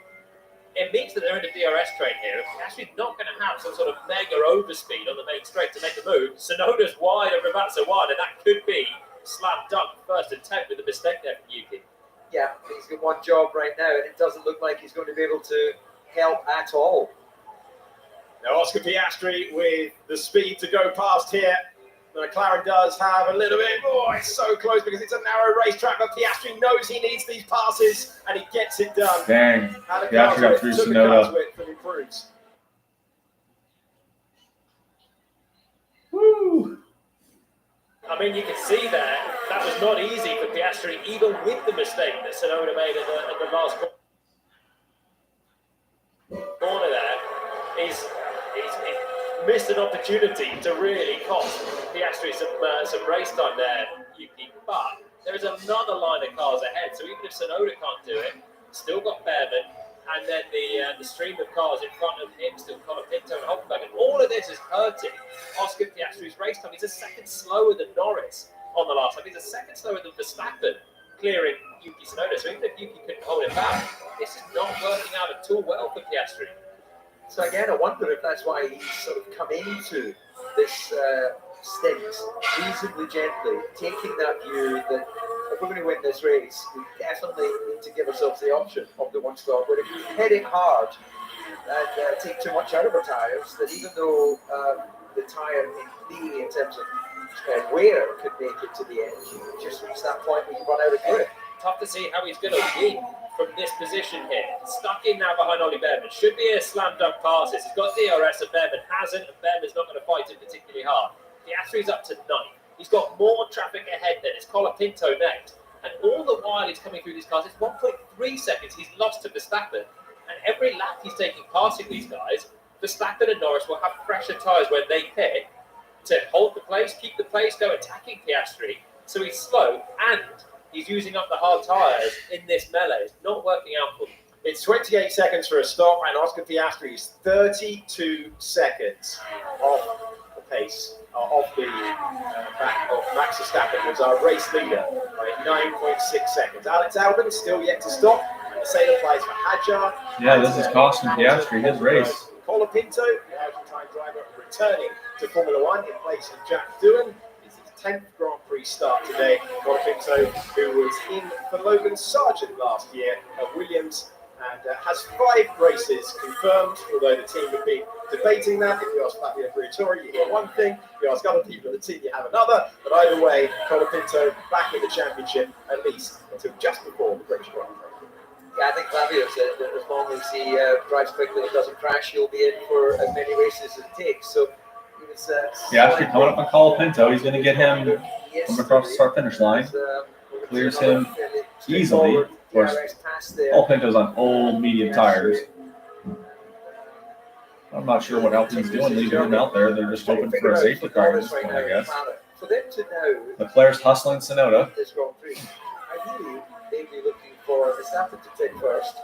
It means that they're in a DRS train here. Piastri's not going to have some sort of mega overspeed on the main straight to make a move. Tsunoda's wide and Ravazza wide, and that could be slam dunk first attempt with a mistake there from Yuki. Yeah, he's got one job right now, and it doesn't look like he's going to be able to help at all. Now Oscar Piastri with the speed to go past here. The McLaren does have a little bit, it's so close because it's a narrow racetrack, but Piastri knows he needs these passes, and he gets it done. Dang, Piastri got through Sonoda. Woo! I mean, you can see there, that was not easy for Piastri, even with the mistake that Sonoda made at the last corner there. He's missed an opportunity to really cost Piastri some race time there, Yuki. But there is another line of cars ahead, so even if Sonoda can't do it, still got Behrman, and then the stream of cars in front of him, still Colin Pinto and Hulkenberg, and all of this is hurting Oscar Piastri's race time. He's a second slower than Norris on the last lap. He's a second slower than Verstappen, clearing Yuki Tsunoda. So even if Yuki couldn't hold it back, this is not working out at all well for Piastri. So again, I wonder if that's why he's sort of come into this stint reasonably gently, taking that view that if we're going to win this race, we definitely need to give ourselves the option of the one stop. But if we hit it hard and take too much out of our tyres, that even though the tyre in theory in terms of wear could make it to the end, you just reach that point where you run out of grip. Tough to see how he's going to win from this position here. Stuck in now behind Ollie Behrman. Should be a slam dunk passes. He's got DRS and Behrman hasn't, and Behrman's not going to fight it particularly hard. Piastri's up to 9th. He's got more traffic ahead than it's Colin Pinto next. And all the while he's coming through these cars, it's 1.3 seconds he's lost to Verstappen. And every lap he's taking passing these guys, Verstappen and Norris will have fresher tyres when they pit to hold the place, keep the place, go attacking Piastri. So he's slow and he's using up the hard tyres in this melee. It's not working out for him. It's 28 seconds for a stop, and Oscar Piastri is 32 seconds off the pace of the back of Max Verstappen, who's our race leader by 9.6 seconds. Alex Albon still yet to stop, and the same applies for Hadjar. Yeah, this is costing Piastri his race. Colin Pinto, the Argentine driver, returning to Formula One in place of Jack Doohan. It's his 10th Grand Prix start today. Colin Pinto, who was in for Logan Sargent last year at Williams, and has 5 races confirmed, although the team have been debating that. If you ask Fabio Briatore, you hear one thing. If you ask other people in the team, you have another. But either way, Colin Pinto back in the championship, at least until just before the British Grand Prix. Yeah, I think Fabio said that as long as he drives quickly and doesn't crash, he'll be in for as many races as it takes. So he was Piastri coming up on Colin Pinto. He's going to get him from across the start-finish line. Clears him easily. Of course, Colin Pinto's on old medium tires. I'm not sure what Alpine's doing leaving him out there. They're just hoping for a safety car at this point, I guess. For them to know Leclerc's hustling Sonoda. this Grand Prix, ideally they'd be looking for Verstappen to take first,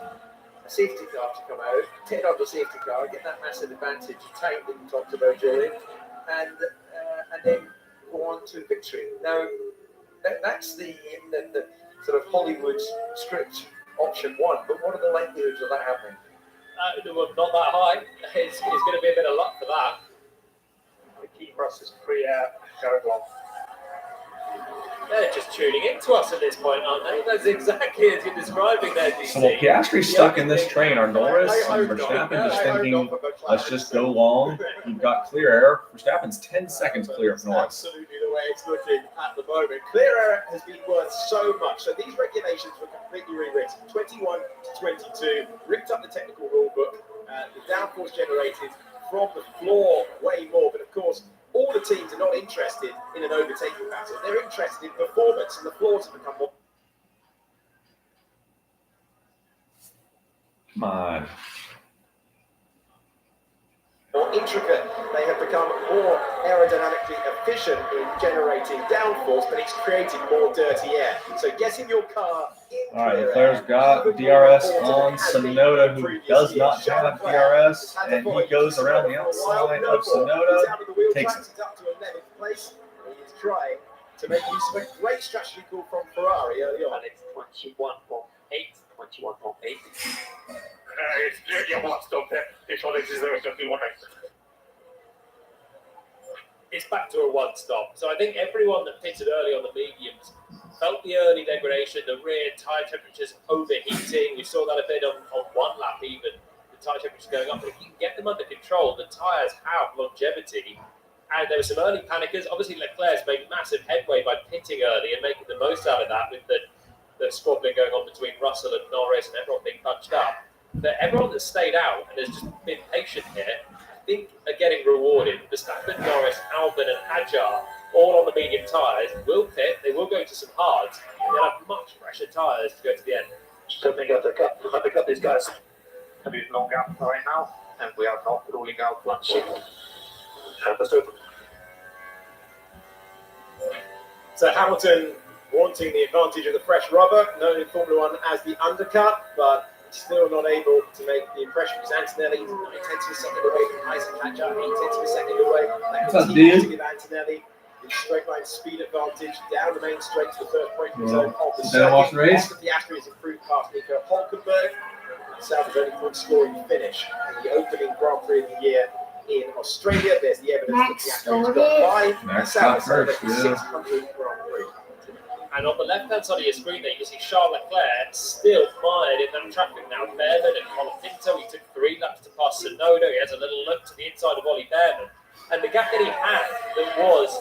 a safety car to come out, take on the safety car, get that massive advantage time that you talked about, Julian, and then go on to victory. Now, that's the sort of Hollywood script option 1, but what are the likelihoods of that happening? Well, not that high. It's going to be a bit of luck for that. The key for us is clear, go long. They're just tuning into us at this point, aren't they? That's exactly as you're describing there, DC. So while Piastri's stuck in this train, are Norris and Verstappen just thinking, let's just go long? We've got clear air. Verstappen's 10 seconds clear of Norris. Absolutely the way it's looking at the moment. Clear air has been worth so much. So these regulations were completely rewritten. 21 to 22, ripped up the technical rule book. The downforce generated from the floor way more. But of course, all the teams are not interested in an overtaking battle. They're interested in performance, and the floors have become more. Come on. More intricate. They have become more aerodynamically efficient in generating downforce, but it's creating more dirty air. So getting your car in All right, clear Leclerc's air, got even DRS more on important than it has been Sonoda, in who previous does years. not Charles have Leclerc DRS, has had and the he void. goes He's around the for a while, outside no of more. He's Sonoda, out of the wheel takes tracks, he's up to 11th place, and he's trying to make use of a great strategy call from Ferrari early on. And it's 21.8. 21.8. It's clearly a one stop there. It's all deserves to be one race. It's back to a one stop. So I think everyone that pitted early on the mediums felt the early degradation, the rear tyre temperatures overheating. We saw that a bit on one lap even, the tyre temperatures going up. But if you can get them under control, the tyres have longevity. And there were some early panickers. Obviously, Leclerc's made massive headway by pitting early and making the most out of that with the squabbling going on between Russell and Norris and everyone being bunched up. But everyone that stayed out and has just been patient here, I think are getting rewarded. Verstappen, Norris, Albon and Hadjar, all on the medium tyres, will pit. They will go to some hards. They'll have much fresher tyres to go to the end. So pick up these guys. A bit long gap right now, and we are not ruling out one ship. Understood. So Hamilton wanting the advantage of the fresh rubber, known in Formula One as the undercut, but still not able to make the impression because Antonelli is 9 tenths of a second away from Isaac Hadjar, 8 tenths of a second away. That continues to give Antonelli the straight line speed advantage down the main straight to the first braking zone of the circuit. Oscar Piastri has improved past Nico Hülkenberg. Sauber's only point scoring finish in the opening Grand Prix of the year in Australia. There's the evidence that Piastri's got by. Sauber's celebrated 600 Grand Prix. And on the left-hand side of your screen there, you can see Charles Leclerc still mired in that traffic now. Behrman and Colapinto, he took 3 laps to pass Sonoda. He has a little look to the inside of Ollie Behrman. And the gap that he had that was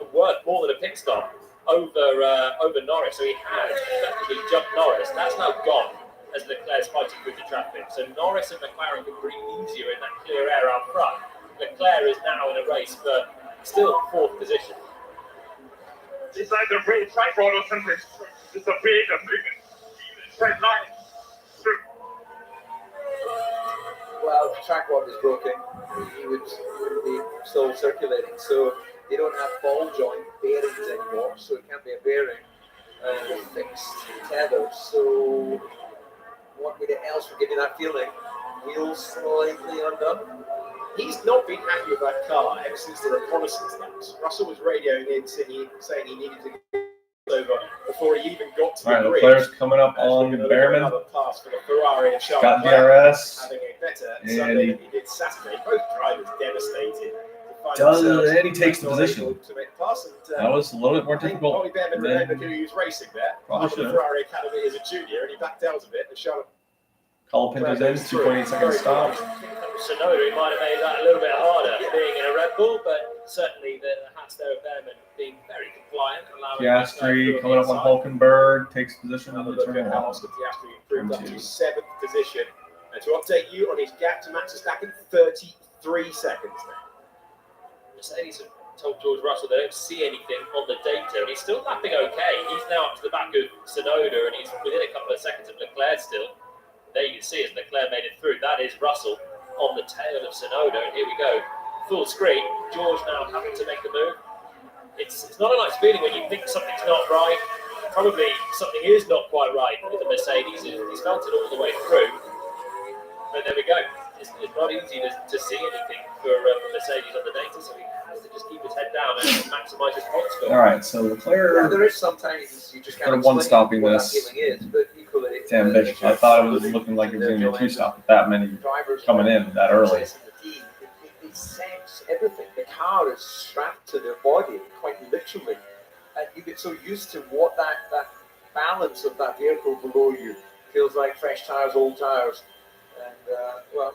worth more than a pit stop over Norris. So he had effectively jumped Norris. That's now gone as Leclerc's fighting through the traffic. So Norris and McLaren can breathe easier in that clear air out front. Leclerc is now in a race for still 4th position. It's either great track road or something. It's a big straight line. Well, the track rod is broken. He would be still circulating, so they don't have ball joint bearings anymore, so it can't be a bearing fixed tether. So what would else would give you that feeling? Wheels slightly undone. He's not been happy with that car ever since the reconnaissance laps. Russell was radioing in, saying he needed to get over before he even got to the bridge. Leclerc's coming up on Behrman. Another pass for the Ferrari and Charles Got Leclerc, DRS. having a better Sunday than he did Saturday. Both drivers devastated. And he takes the position. To make the pass, and, That was a little bit more I think difficult. Ollie Behrman remembered who he was racing there. Probably After the should. Ferrari Academy as a junior, and he backed out a bit. And Charlotte Colapinto's in, 2.8 seconds stop. Sonoda, he might have made that a little bit harder being in a Red Bull, but certainly the hats there of Behrman being very compliant, allowing Piastri coming up on Hülkenberg, takes position on the look turn at how one. Oscar Piastri improved up to 7th position. And to update you on his gap to Max Verstappen, 33 seconds now. Mercedes have told George Russell they don't see anything on the data, and he's still lapping okay. He's now up to the back of Sonoda, and he's within a couple of seconds of Leclerc still. There you can see as Leclerc made it through. That is Russell on the tail of Sonoda, and here we go. Full screen. George now having to make the move. It's not a nice feeling when you think something's not right. Probably something is not quite right with the Mercedes. He's felt it all the way through. But there we go. It's not easy to see anything for Mercedes on the data, so he has to just keep his head down and maximise his point score. All right, so Leclerc. Yeah, there is sometimes you just can't one stopping what this. that feeling is, but equally, It's ambitious. I thought it was looking like it was going to be a 2-stop with that many coming in that early. It sense everything. The car is strapped to their body, quite literally. and you get so used to what that balance of that vehicle below you feels like. Fresh tires, old tires, and well,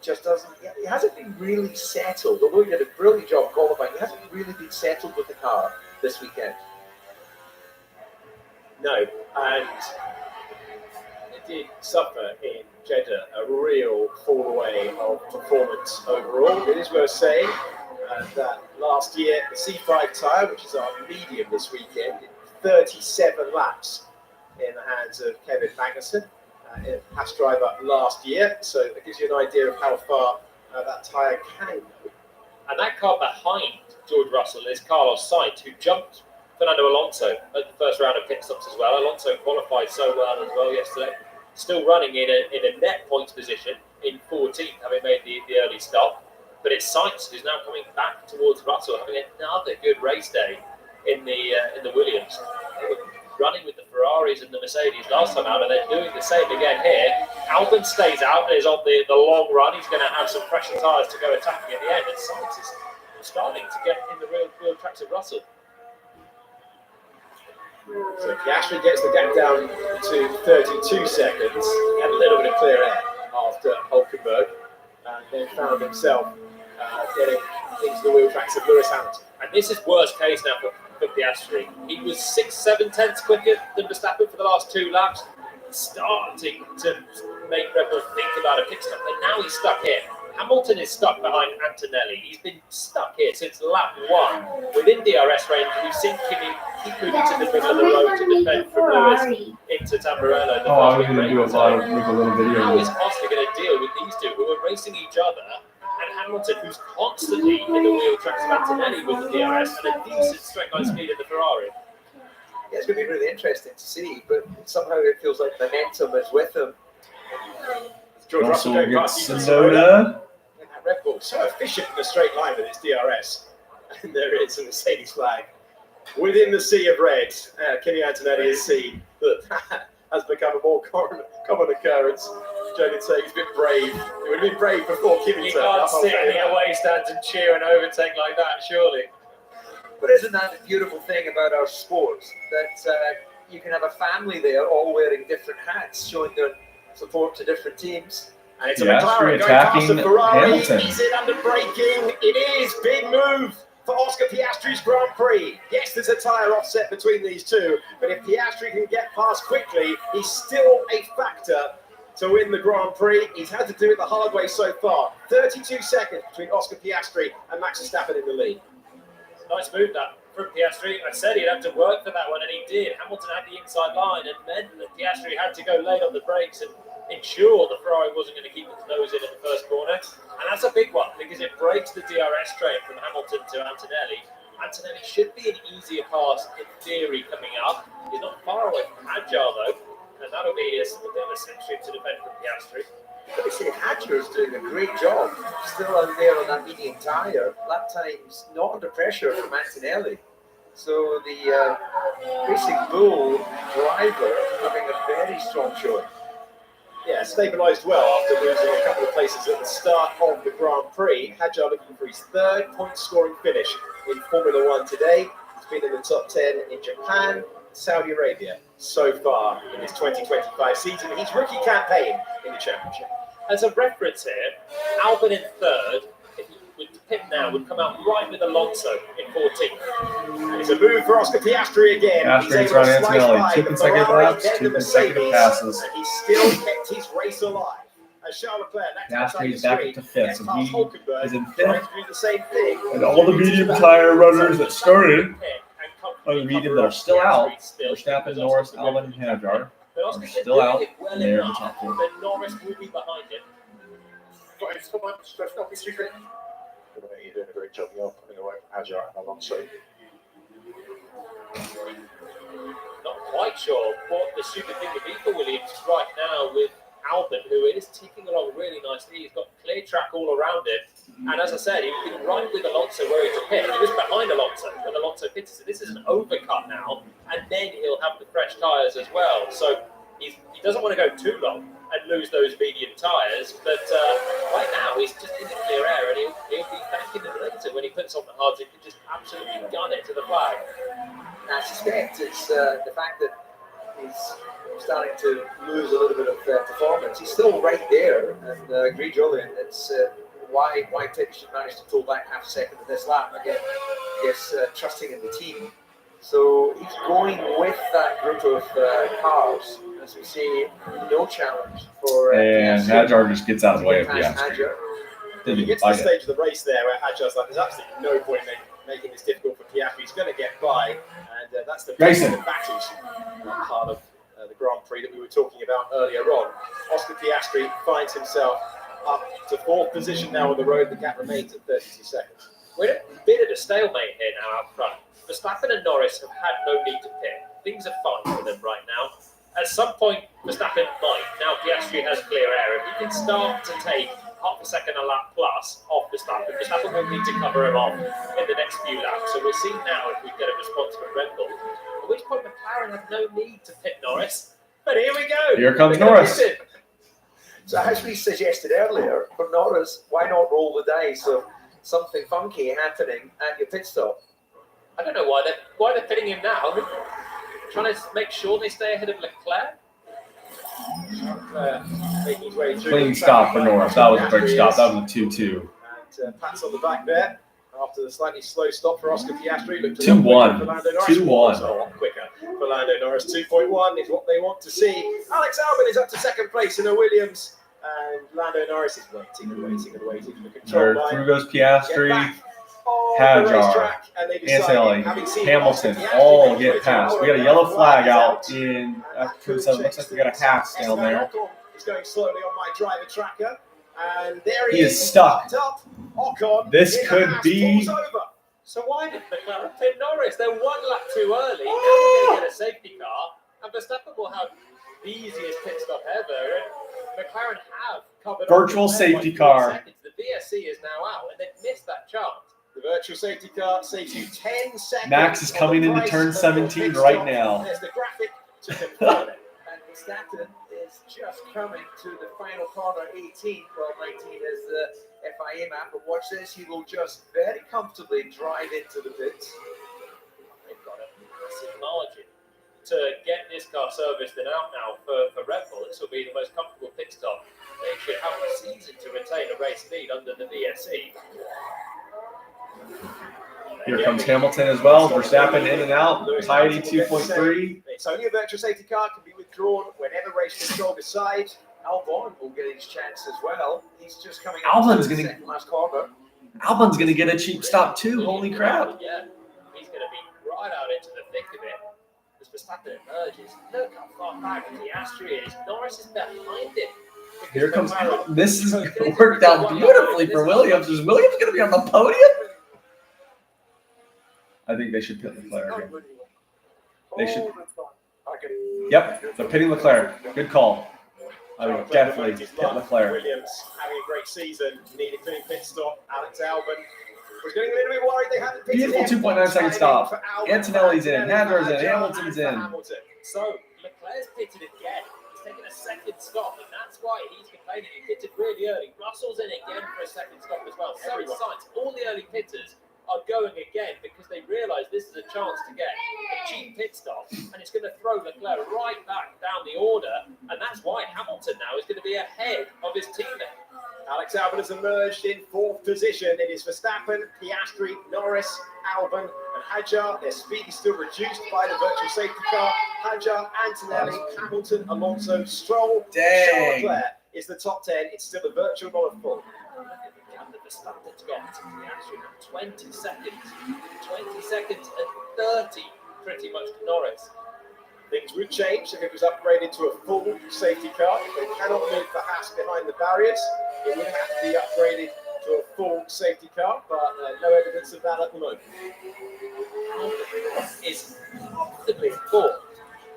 just doesn't. He hasn't been really settled. Although he did a brilliant job qualifying, he hasn't really been settled with the car this weekend. No, and it did suffer in Jeddah a real fall away of performance overall. It is worth saying that last year the C5 tyre, which is our medium this weekend, did 37 laps in the hands of Kevin Magnussen, past driver last year. So it gives you an idea of how far that tyre can go. And that car behind George Russell is Carlos Sainz, who jumped Fernando Alonso at the first round of pit stops as well. Alonso qualified so well as well yesterday. Still running in a net points position in 14th, having made the early stop. But it's Sainz who's now coming back towards Russell, having another good race day in the Williams. They were running with the Ferraris and the Mercedes last time out, and they're doing the same again here. Albon stays out and is on the long run. He's going to have some fresher tyres to go attacking at the end, and Sainz is starting to get in the real tracks of Russell. So Piastri gets the gap down to 32 seconds. He had a little bit of clear air after Hulkenberg, and then found himself getting into the wheel tracks of Lewis Hamilton. And this is worst case now for Piastri. He was 6-7 tenths quicker than Verstappen for the last 2 laps, starting to make Red Bull think about a pit stop. But now he's stuck here. Hamilton is stuck behind Antonelli. He's been stuck here since lap 1 within DRS range. We've seen Kimi keep moving to the middle of the road to defend from Lewis into Tamburello. I was going to do a little video. How is Oscar going to deal with these two who are racing each other? And Hamilton, who's constantly in the wheel tracks of Antonelli with the DRS and a decent straight line speed in the Ferrari. Yeah, it's going to be really interesting to see, but somehow it feels like momentum is with him. George Russell going past Sonoda. And that Red Bull so efficient in the straight line with its DRS. And there is a Mercedes flag within the sea of red. Kimi Antonelli has seen that has become a more common occurrence. Joe did say he's a bit brave. It would have been brave before Kimi You turned can't up. sit in the away stands and cheer and overtake like that, surely. But isn't that the beautiful thing about our sport? That you can have a family there all wearing different hats, showing their support to different teams. And it's a Yeah, McLaren going attacking past the Ferrari. Hamilton. Is it under braking? It is. Big move for Oscar Piastri's Grand Prix. Yes, there's a tyre offset between these two, but if Piastri can get past quickly, he's still a factor to win the Grand Prix. He's had to do it the hard way so far. 32 seconds between Oscar Piastri and Max Verstappen in the lead. Nice move that from Piastri. I said he'd have to work for that one, and he did. Hamilton had the inside line, and then Piastri had to go late on the brakes and ensure the Ferrari wasn't going to keep its nose in at the first corner. And that's a big one, because it breaks the DRS train from Hamilton to Antonelli. Antonelli should be an easier pass in theory coming up. He's not far away from Agile, though, and that'll be a bit of a century to defend from Piastri. But I say Hadger's doing a great job, still out there on that medium tyre. Lap times not under pressure from Antonelli. So the Racing Bull driver having a very strong showing. Yeah, stabilised well after losing a couple of places at the start of the Grand Prix. Hadjar looking for his 3rd point-scoring finish in Formula One today. He's been in the top 10 in Japan, Saudi Arabia so far in his 2025 season. His rookie campaign in the championship. As a reference here, Albon in 3rd, if he would pit now, would come out right with Alonso in 14th. It's a move for Oscar Piastri again. Piastri He's able to running slice Antonelli. by 2 the consecutive Ferrari, laps, then 2 the consecutive Mercedes, passes. and he still kept his race alive. As Charles Leclerc, Piastri's back up to 5th, so he is in 5th. trying to do the same thing. And all the medium tyre runners that started on the medium that are still out, Verstappen, Norris, Albon, and Hadjar, are still out, and they're in the top 4. Then Norris will be behind him. You're doing a great job, you're putting away Agile and Alonso. Not quite sure what the super thing would be for Williams right now with Albon, who is ticking along really nicely. He's got clear track all around it. And as I said, he's been right with Alonso where he's pit. He was behind Alonso when Alonso pitted. So this is an overcut now. And then he'll have the fresh tyres as well. So he doesn't want to go too long and lose those medium tyres. But right now, he's just in the clear air. And he'll be back in the later when he puts on the hards. He can just absolutely gun it to the flag. I suspect it's the fact that he's starting to lose a little bit of performance. He's still right there, and agree, Julian. It's why Pitch managed to pull back half a second in this lap. Again, I guess trusting in the team. So he's going with that group of cars. As we see, no challenge for. And Hadjar just gets out of the way of past Piastri. Hadjar. Didn't You even get to the fight it. stage of the race there where Hadjar's like, there's absolutely no point in making this difficult for Piastri. He's going to get by, and that's the Grayson. battles part of the Grand Prix that we were talking about earlier on. Oscar Piastri finds himself up to 4th position now on the road. The gap remains at 32 seconds. We're in a bit of a stalemate here now out front. Verstappen and Norris have had no need to pit. Things are fine for them right now. At some point, Verstappen might. Now Piastri has clear air. If he can start to take half a second a lap plus off Verstappen, Verstappen will need to cover him off in the next few laps. So we'll see now if we get a response from Red Bull. At which point McLaren have no need to pit Norris. But here we go. Here comes They're gonna Norris. pit him. So as we suggested earlier, for Norris, why not roll the dice of something funky happening at your pit stop? I don't know why they're pitting him now. Trying to make sure they stay ahead of Leclerc. Making his way through. Clean stop for Norris. That was a quick stop. That was a 2-2. And pats on the back there after the slightly slow stop for Oscar Piastri. Looked 2-1. for Lando Norris. 2-1. Was a lot quicker for Lando Norris. 2.1 is what they want to see. Alex Albon is up to 2nd place in a Williams, and Lando Norris is waiting and waiting and waiting for the control Third, line. through goes Get Piastri. back on the Hadjar, racetrack, and they decide, Antonelli, having seen Hamilton, Oscar Piastri all make his way get through past. the We got a order, yellow flag flag out is in And after 7. Looks like we got a Haas down there. Ocon is going slowly on my driver tracker, and there He he is stuck. Up. Ocon. This in the could Haas be- falls over. So why did McLaren pit Norris? They're 1 lap too early. Now we're going to get a safety car, and Verstappen will have the easiest pit stop ever. And McLaren have covered Virtual up Leclerc by safety 4 car. seconds. The VSC is now out, and they've missed that chance. The virtual safety car saves you 10 seconds. Max is coming on the into price turn of your 17 pit right stop. now. There's the graphic to confirm it. And Verstappen is just coming to the final corner, 18. Well, 19 is the FIA map, but watch this. He will just very comfortably drive into the pits. They've got a massive margin to get this car serviced and out now for Red Bull. This will be the most comfortable pit stop. They should have a season to retain a race lead under the VSC. Here comes Hamilton as well. Verstappen in and out. Tidy 2.3. It's only a virtual safety car, can be withdrawn whenever race control decides. Albon will get his chance as well. He's just coming Albon's to the gonna- second last corner. Albon's going to get a cheap stop too. Holy crap. Yeah, he's going to be right out into the thick of it. As Verstappen emerges, look how far back Piastri is. Norris is behind him. Because Here comes. McLaren- This is worked out beautifully for Williams. Is Williams going to be on the podium? I think they should pit Leclerc. They should. Yep, they're pitting Leclerc. Good call. I would definitely pit Leclerc. Williams having a great season, need a clean pit stop. Alex Albon was getting a little bit worried they hadn't pitted Beautiful him. 2.9 second stop. For Albon, Antonelli's in, Antonelli, Hadjar's in, Hadjar, Hamilton's and for in. Hamilton. So Leclerc's pitted again. He's taken a second stop, and that's why he's complaining. He pitted really early. Russell's in again for a second stop as well. So it's signs all the early pitters are going again because they realise this is a chance to get a cheap pit stop, and it's going to throw Leclerc right back down the order, and that's why Hamilton now is going to be ahead of his teammate. Alex Albon has emerged in 4th position. It is Verstappen, Piastri, Norris, Albon, and Hadjar. Their speed is still reduced by the virtual safety car. Hadjar, Antonelli, Hamilton, Alonso, Stroll, Dang. Charles Leclerc is the top 10. It's still a virtual not a full. And Verstappen's got to Piastri in 20 seconds. 20 seconds and 30 pretty much to Norris. Things would change if it was upgraded to a full safety car. They cannot move the Haas behind the barriers. It would have to be upgraded to a full safety car, but no evidence of that at the moment. Is comfortably fourth.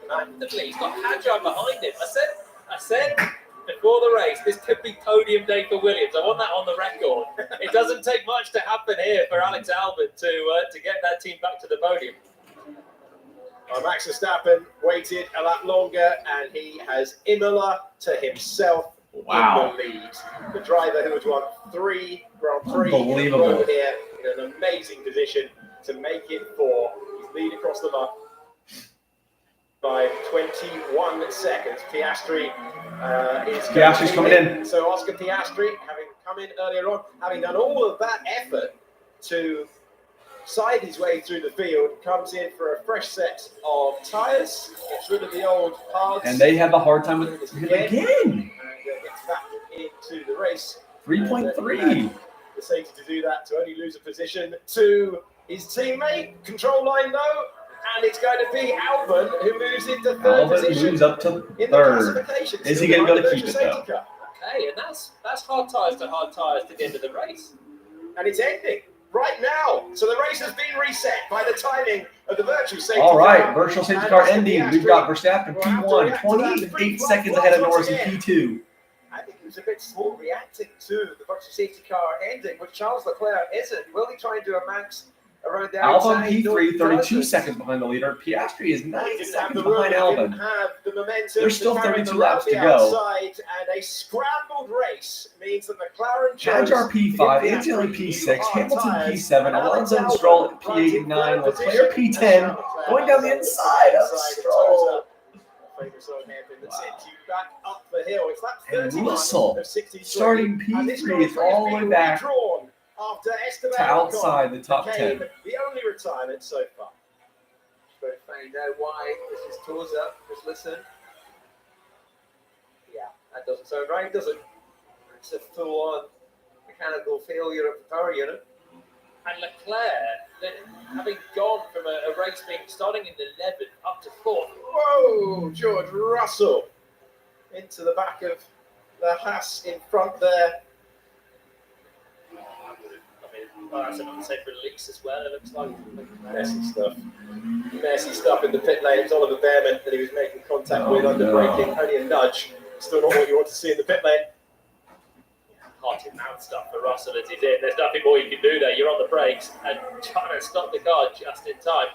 Comfortably. He's got Hadjar behind him. I said before the race, this could be podium day for Williams. I want that on the record. It doesn't take much to happen here for Alex Albon to get that team back to the podium. Max Verstappen waited a lot longer, and he has Imola to himself Wow. in the lead. The driver who has won 3 Grand Prix in a Unbelievable. row here in an amazing position to make it 4. He's lead across the line by 21 seconds. Piastri Piastri's coming in. So Oscar Piastri, having come in earlier on, having done all of that effort to side his way through the field, comes in for a fresh set of tyres, gets rid of the old hards. And they have a hard time with it again. And gets back into the race. 3.3. The safety to do that, to only lose a position to his teammate. Control line though, and it's going to be Albon who moves into third Albon position. moves up to in the third. classification. Is he Still going to be able to behind keep the it though? safety car. Okay, and that's hard tyres to the end of the race. And it's ending right now. So the race has been reset by the timing of the virtual safety All right, car. virtual safety And car Oscar ending. Piastri We've got Verstappen will have to P1, react to that 28 free seconds flop ahead of once Norris in again. P2. I think he was a bit slow reacting to the virtual safety car ending, but Charles Leclerc isn't. Will he try and do a max around the Albon outside? P3, No, he 32 doesn't. seconds behind the leader. Piastri is 9 Didn't have seconds the room, behind didn't Albon. have the momentum. There's still to carry 32 them laps around to the go. outside, and a scrambled race means that McLaren chose Hadjar P5, to give Antonelli Piastri P6, new hard Hamilton tyres, P7, and Alonso and Alex Stroll at Albon runs in P8 and 9, third Leclerc position, P10, and Charles going down the Leclerc inside of inside Stroll. Famous old hairpin that Wow. sends you back up the hill. It's that And 31 Russell, of 63. starting And this P3 is Grand Prix all the has way been back redrawn after Esteban to Ocon outside the top became 10. the only retirement so far. Try to find out why this is toes up. Just listen. Yeah, that doesn't sound right, does it? It's a full-on mechanical failure of the power unit. And Leclerc, having gone from a race being starting in the 11th up to 4th. Whoa, George Russell into the back of the Haas in front there. I mean, well, that's an unsafe release as well, it looks like. Messy stuff. Messy stuff in the pit lane. It was Oliver Behrman that he was making contact with under braking. Only a nudge. Still not what you want to see in the pit lane. Heart in mouth stuff for Russell as he's in. There's nothing more you can do there. You're on the brakes and trying to stop the car just in time.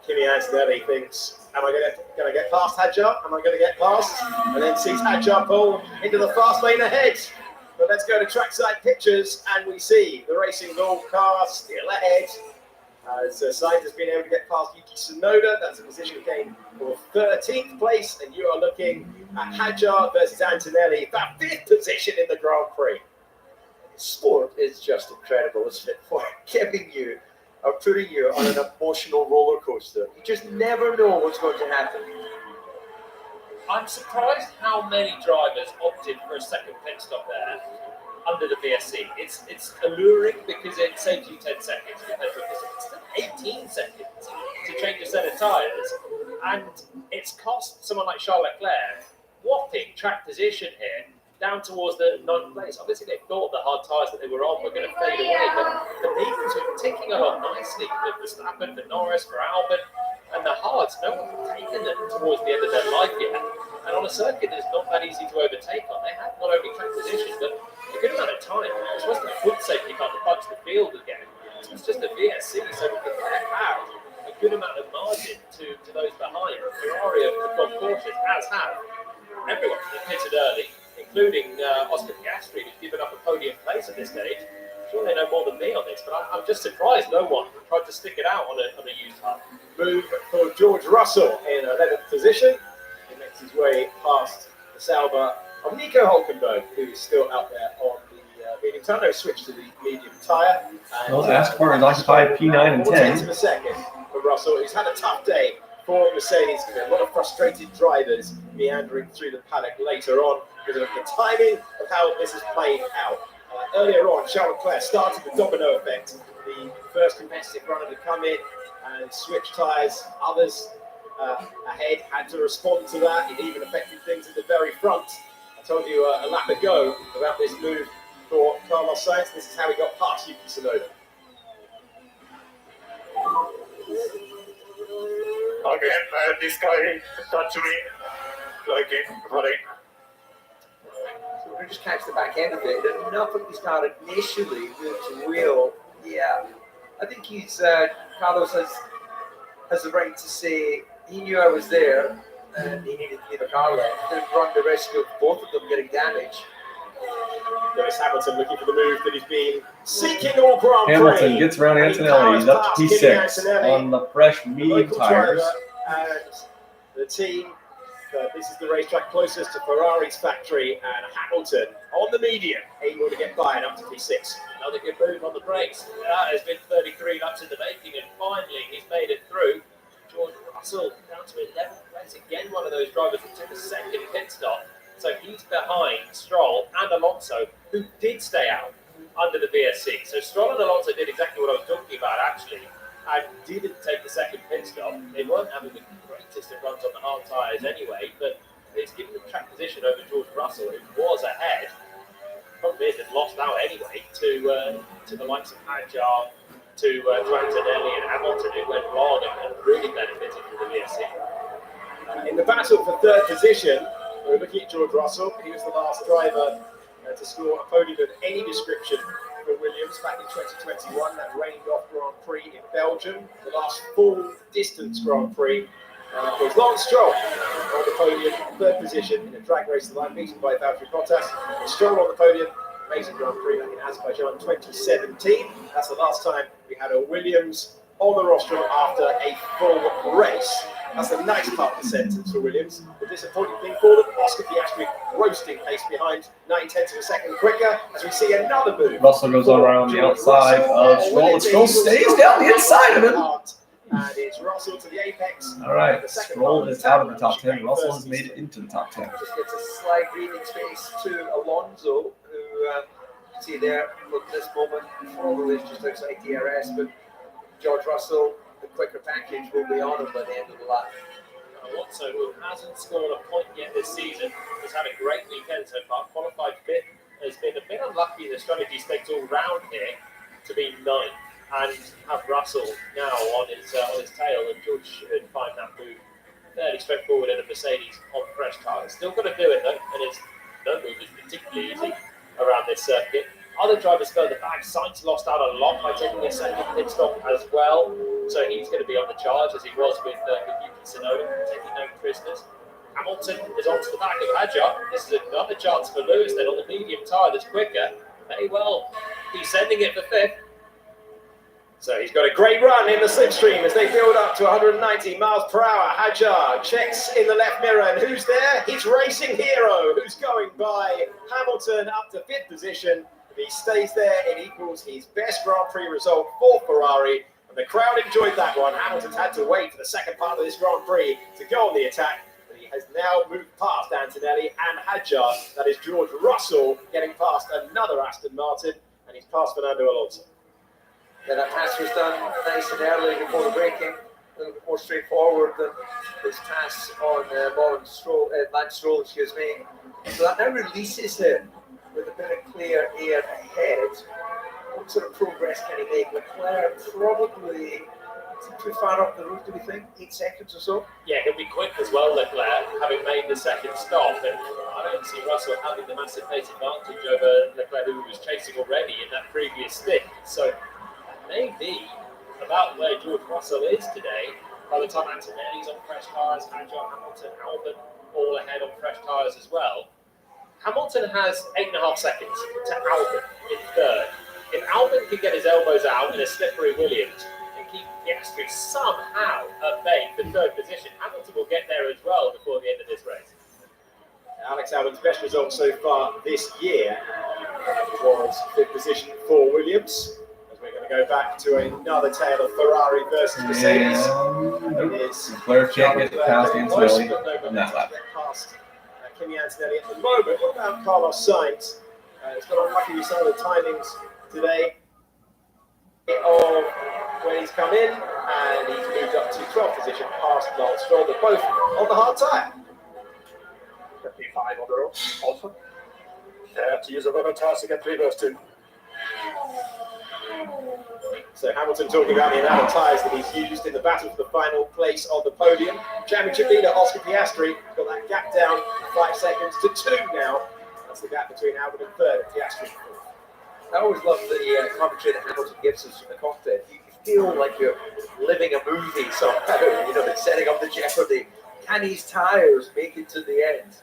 Kimi Antonelli thinks, am I going to get past Hadjar? Am I going to get past? And then sees Hadjar pull into the fast lane ahead. But let's go to trackside pictures, and we see the Racing Bull car still ahead. As Sainz has been able to get past Yuki Tsunoda. That's a position gain for 13th place, and you are looking at Hadjar versus Antonelli, that 5th position in the Grand Prix. Sport is just incredible, isn't it? For giving you or putting you on an emotional roller coaster. You just never know what's going to happen. I'm surprised how many drivers opted for a second pit stop there under the VSC. It's alluring because it saves you 10 seconds compared to it's still 18 seconds to change a set of tyres. And it's cost someone like Charles Leclerc whopping track position here down towards the 9th place. Obviously, they thought the hard tyres that they were on were going to fade away, but the mediums were ticking along nicely for Verstappen, for Norris, for Albon, and the hards, no one had taken them towards the end of their life yet. And on a circuit that's not that easy to overtake on, they had not only track position, but a good amount of time. It wasn't a foot safety car to punch the field again. It was just a VSC, so Leclerc had a good amount of margin to those behind. Ferrari have gone cautious, as have everyone that pitted early, including Oscar Piastri, who's given up a podium place at this stage. Sure, they know more than me on this, but I'm just surprised no one tried to stick it out on a used car. Move for George Russell in 11th position. He makes his way past the Sauber of Nico Hulkenberg, who's still out there on the medium tyre. No switch to the medium tyre. Well, Ascar is occupied P9 and 4/10 of 10. a second for Russell. He's had a tough day for Mercedes. A lot of frustrated drivers meandering through the paddock later on because of the timing of how this has played out. Earlier on, Charles Leclerc started the domino effect. The first competitive runner to come in and switch tyres. Others ahead had to respond to that. It even affected things at the very front. I told you a lap ago about this move for Carlos Sainz. This is how he got past Yuki Tsunoda. Again, this guy touched me like in running. So we just catch the back end of it. And nothing he started initially looked real. Yeah, I think Carlos has the right to say he knew I was there and he needed to leave a car left. Didn't run the risk of both of them getting damaged. Lewis Hamilton looking for the move that he's been seeking all Grand Prix. Hamilton gets around And he Antonelli. He's up powers to past Kimi P6 Antonelli, on the fresh the medium local tires. driver, and the team. This is the racetrack closest to Ferrari's factory, and Hamilton on the medium, able to get by and up to P6. Another good move on the brakes. That has been 33 laps in the making, and finally he's made it through. George Russell down to 11th place. Again, one of those drivers that took a second pit stop. So he's behind Stroll and Alonso, who did stay out under the VSC. So Stroll and Alonso did exactly what I was talking about, actually, and didn't take the second pit stop. They weren't having the greatest of runs on the hard tyres anyway, but it's given them track position over George Russell, who was ahead. Problem is, they've lost out anyway to the likes of Hadjar, to Antonelli and Hamilton, who went long and really benefited from the VSC. In the battle for third position, we're looking at George Russell. He was the last driver to score a podium of any description for Williams back in 2021. That rained off Grand Prix in Belgium. The last full distance Grand Prix was Lance Stroll on the podium, third position in a drag race the line, beaten by Valtteri Bottas. Stroll on the podium, amazing Grand Prix back in Azerbaijan 2017. That's the last time we had a Williams on the rostrum after a full race. That's the nice part of the sentence for Williams. The disappointing thing for them, Oscar Piastri roasting pace behind, 9/10 of a second quicker, as we see another move. Russell goes on around the outside of Stroll, and Stroll stays down the inside of him. And it's Russell to the apex. All right, Stroll is out of the top 10. Russell has made it into the top 10. Just gets a slight breathing space to Alonso, who see there look this moment probably is just outside DRS, but George Russell, the quicker package, will be on him by the end of the lap. Alonso, who hasn't scored a point yet this season, has had a great weekend so far. Qualified fifth, has been a bit unlucky in the strategy stakes all round here to be ninth and have Russell now on his tail, and George should find that move fairly straightforward in a Mercedes on fresh tyres. Still got to do it though, and it's no move is particularly easy around this circuit. Other drivers further back, Sainz lost out a lot by taking a second pit stop as well, so he's going to be on the charge as he was with Yuki Tsunoda, taking no prisoners. Hamilton is onto the back of Hadjar. This is another chance for Lewis then on the medium tyre that's quicker. May well be sending it for fifth. So he's got a great run in the slipstream as they build up to 190 miles per hour. Hadjar checks in the left mirror, and who's there? His racing hero, who's going by Hamilton up to fifth position. If he stays there, it equals his best Grand Prix result for Ferrari, and the crowd enjoyed that one. Hamilton's had to wait for the second part of this Grand Prix to go on the attack, but he has now moved past Antonelli and Hadjar. That is George Russell getting past another Aston Martin, and he's past Fernando Alonso. Then that pass was done nice and early before the braking, a little bit more straightforward than his pass on Lance Stroll, excuse me. So that now releases him with a bit of clear air ahead. What sort of progress can he make? Leclerc probably too far up the road, do we think? 8 seconds or so? Yeah, he'll be quick as well, Leclerc, having made the second stop. And I don't see Russell having the massive pace advantage over Leclerc, who was chasing already in that previous stint. So maybe about where George Russell is today, by the time Antonelli's on fresh tyres, Hadjar, Hamilton, Albon all ahead on fresh tyres as well. Hamilton has 8.5 seconds to Albon in third. If Albon can get his elbows out in a slippery Williams and keep Piastri somehow at bay for third position, Hamilton will get there as well before the end of this race. Alex Albon's best result so far this year was fifth position for Williams. We're going to go back to another tale of Ferrari versus Mercedes. It is Leclerc can't get past Antonelli on that lap. Past Kimi Antonelli at the moment. What about Carlos Sainz? It's got unlucky with some of the timings today of when he's come in, and he's moved up to 12th position past Lance Stroll. They're both on the hard tyre. 55 on the road, also. They have to use a rubber tyre to get reversed to. So Hamilton talking about the amount of tyres that he's used in the battle for the final place on the podium. Championship leader Oscar Piastri got that gap down 5 seconds to 2 now. That's the gap between Albon and third, Piastri. I always love the commentary that Hamilton gives us from the cockpit. You feel like you're living a movie somehow, you know, it's setting up the jeopardy. Can his tyres make it to the end?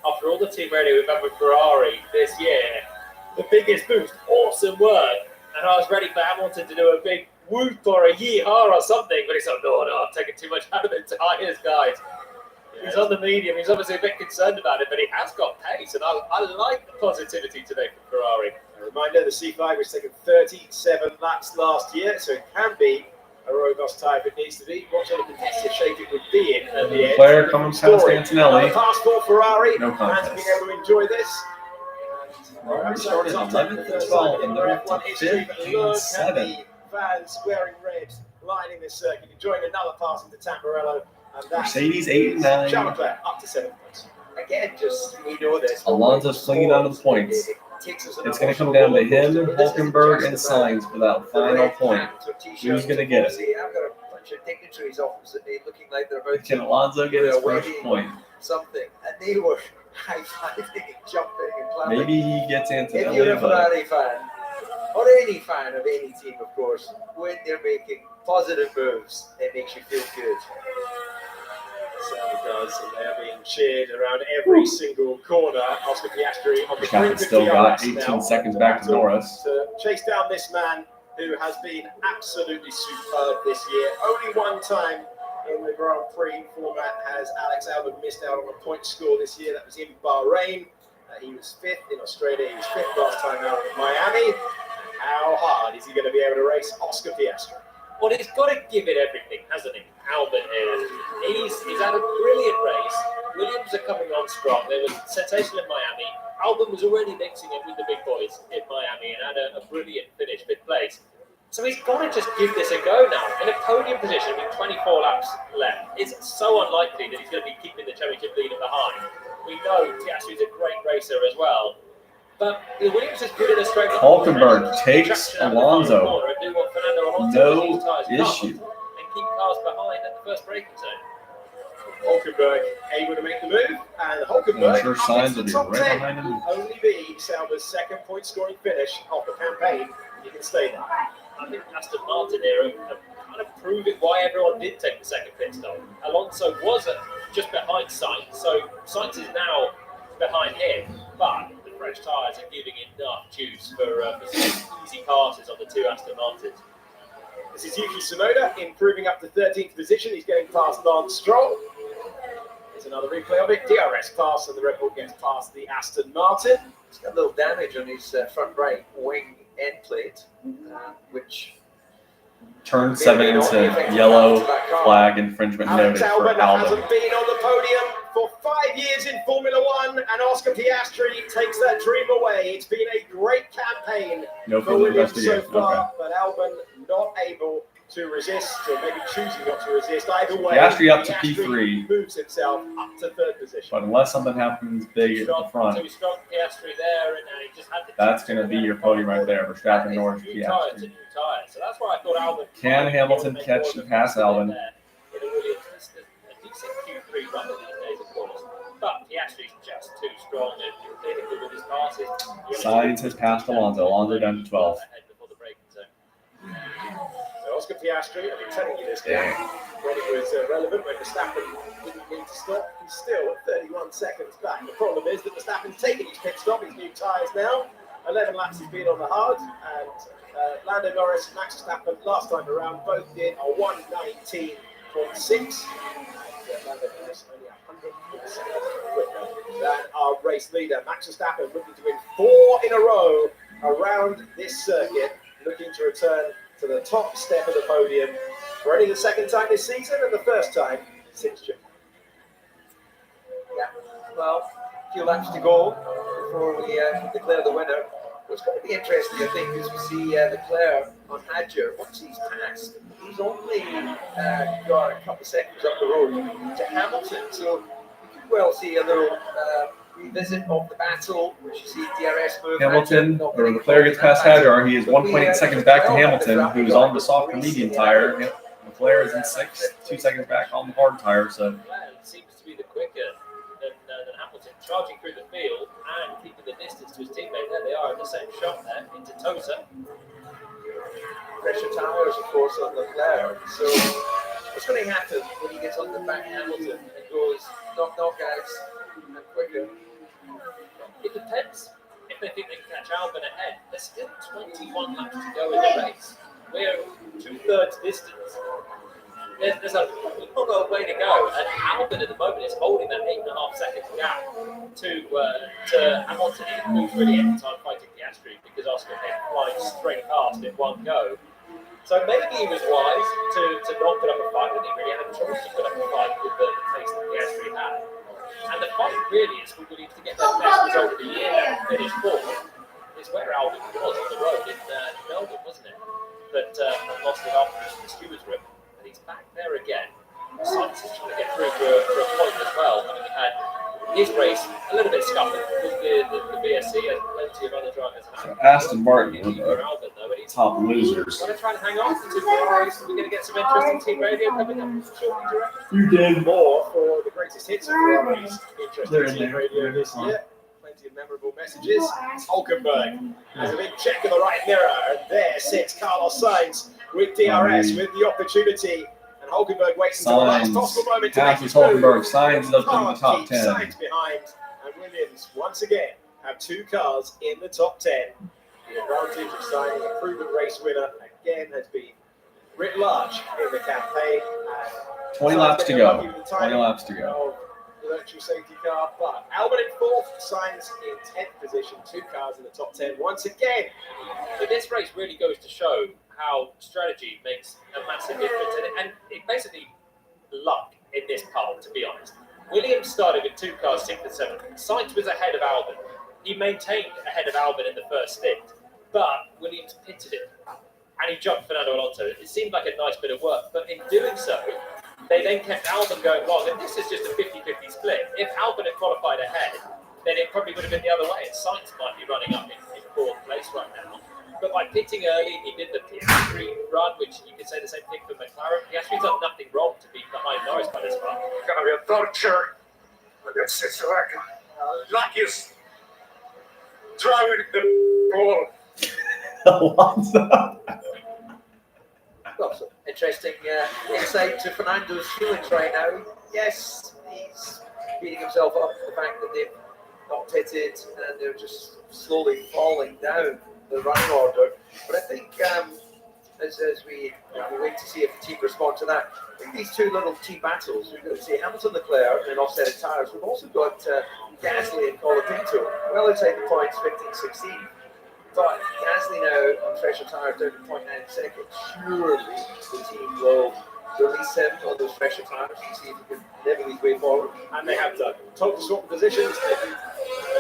after all the team radio we've had with Ferrari this year, the biggest boost, awesome work. And I was ready for Hamilton to do a big whoop or a yee-haw or something, but he's like, no, I'm taking too much out of the tyres, guys. He's on the medium, he's obviously a bit concerned about it, but he has got pace, and I like the positivity today for Ferrari. A reminder, the C5 was taken 37 laps last year, so it can be a robust tyre if it needs to be. Watch what a competitive shape it would be in at the end. Leclerc coming past Antonelli. Pass for Ferrari, No and contest. being able to enjoy this. Ferrari started 11th and 12th, and they're up to 5th and 7th. Fans wearing red, lining this circuit, enjoying another pass into Tamburello. And that's Mercedes 8 and 9. Charles Leclerc up to 7 points. Again, just we know this. Alonso's clinging on to the points. It's going to come down to him, Hulkenberg, and Sainz for that final point. Who's going to get it? I've got a bunch of dignitaries opposite me looking like they're about Can Alonso get his first point? something, and they were high-fiving and jumping and clapping. Maybe he gets If you're Antonelli, a but Ferrari fan, or any fan of any team, of course, when they're making positive moves, it makes you feel good. Certainly does, and they are being cheered around every single corner. Oscar Piastri on the brink of still got DRS 18 now. seconds back to Norris. To chase down this man who has been absolutely superb this year. Only one time in the Grand Prix format has Alex Albon missed out on a point score this year. That was in Bahrain. He was 5th in Australia. He was 5th last time out in Miami. How hard is he going to be able to race Oscar Piastri? Well, he's got to give it everything, hasn't he? Albert here. He's had a brilliant race. Williams are coming on strong. They were sensational in Miami. Albon was already mixing it with the big boys in Miami and had a brilliant finish, 5th place. So he's got to just give this a go now. In a podium position with 24 laps left, it's so unlikely that he's going to be keeping the championship leader behind. We know Piastri's a great racer as well. But Williams is good in a straight line. Hulkenberg takes Alonso. No issue. And keep cars behind at the first braking zone. Hulkenberg able to make the move, and Hulkenberg I'm sure up Sainz into will be the top right 10. behind him. Only be Sauber's second point scoring finish of the campaign. You can stay there. I think Aston Martin here have kind of proving why everyone did take the second pit stop. Alonso was just behind Sainz, so Sainz is now behind him, but the fresh tyres are giving enough juice for some easy passes on the two Aston Martins. This is Yuki Tsunoda improving up to 13th position. He's getting past Lance Stroll. Here's another replay of it. DRS pass, and the Red Bull gets past the Aston Martin. He's got a little damage on his front right wing end plate, which Turn 7 into yellow flag infringement Alex noted for Albon Albon. hasn't been on the podium for 5 years in Formula One, and Oscar Piastri takes that dream away. It's been a great campaign No for further Williams so investigation. far, Okay. but Albon not able to resist, or maybe choosing not to resist. Either way, Piastri up to Piastri P3. moves himself up to 3rd position. But unless something happens big at the Too front, strong Piastri there, and he just had to. that's going to be your podium right there. Verstappen, Norris, New tyres to Piastri. new tyres, so that's why I thought Albon. Can Hamilton catch and pass Albon? A decent Q3 run these days, of course, but Piastri's just too strong and clinical with his passes. Sainz has passed Alonso. Alonso down to 12. Ahead before the braking zone. So Oscar Piastri, I've been telling you this now, when it was relevant, when Verstappen didn't need to stop, he's still at 31 seconds back. The problem is that Verstappen's taken his pit stop, his new tyres now. 11 laps he's been on the hard, and Lando Norris and Max Verstappen last time around both did a 119.6. Lando Norris only 100 seconds quicker than our race leader. Max Verstappen looking to win 4 in a row around this circuit, looking to return to the top step of the podium for only the second time this season and the first time since June. Yeah, well, a few laps to go before we declare the winner. What's going to be interesting, I think, is we see Leclerc on Hadjar. Once he's passed, he's only got a couple of seconds up the road to Hamilton. So we could well see a little revisit of the battle, which you see DRS move. Hamilton, or Leclerc gets past Hadjar. He is 1.8 seconds back to Hamilton, who's on the soft and medium tire. Leclerc is in 6th, 2 seconds back on the hard tire. So It seems to be the quicker than Hamilton, charging through the field and keeping the distance to his teammate. There they are in the same shot there into Tota. Pressure tires, of course, on Leclerc. So what's going to happen when he gets on the back Hamilton and goes knock guys and quicker? It depends if they think they can catch Albon ahead. There's still 21 laps to go in the race. We're 2/3 distance. There's a long way to go, and Albon at the moment is holding that 8.5 second gap to Hamilton, who's really every time fighting Piastri because Oscar came flying straight past in one go. So maybe he was wise to not put up a fight, but he really had a choice to put up a fight with the pace that Piastri had. And the fight really is for Williams to get their best result of the year and finish fourth. Is where Albon was on the road in Melbourne, wasn't it? But lost it after the stewards' room. And he's back there again. Sainz is trying to get through for a point as well. I mean, he had his race a little bit scuffled because the BSC has plenty of other drivers. So Aston Martin were the Albon, though, and he's top losers. going to try and hang on to 2 more races. We're going to get some interesting team radio coming up shortly, direct. You did more for the greatest hits of Ferrari's interesting team radio this year. Plenty of memorable messages. Hulkenberg has a big check in the right mirror, and there sits Carlos Sainz with DRS with the opportunity. And Hulkenberg waits until the last possible moment to make his move. Hulkenberg. Sainz is up in the top 10. Sainz behind, and Williams once again have 2 cars in the top 10. The advantage of signing a proven race winner again has been writ large in the campaign. 20 laps to go. 20 laps to go. The electric safety car, but Albon in 4th, Sainz in 10th position, 2 cars in the top 10 once again. But this race really goes to show how strategy makes a massive difference, and it basically luck in this part, to be honest. Williams started with 2 cars, 6th and 7th. Sainz was ahead of Albon. He maintained ahead of Albon in the first stint, but Williams pitted him, and he jumped Fernando Alonso. It seemed like a nice bit of work, but in doing so, they then kept Albon going long, and this is just a 50-50 split. If Albon had qualified ahead, then it probably would have been the other way, and Sainz might be running up in 4th place right now. But by pitting early, he did the Piastri run, which you could say the same thing for McLaren. Piastri's done nothing wrong to be behind Norris by this far. It's gonna be a torture. But it's like he's driving the ball. What's that? Well, some interesting insight to Fernando's feelings right now. Yes, he's beating himself up for the fact that they've not pitted and they're just slowly falling down the running order. But I think as we wait to see if the team respond to that, I think these 2 little team battles, we've got to see Hamilton, Leclerc, and offsetted tyres. We've also got Gasly and Colapinto well outside the points, 15-16. But Gasly now on fresher tyres down to 0.9 seconds. Surely the team will release him on those fresher tyres and see if he can navigate his way forward. And they have done. Total swap positions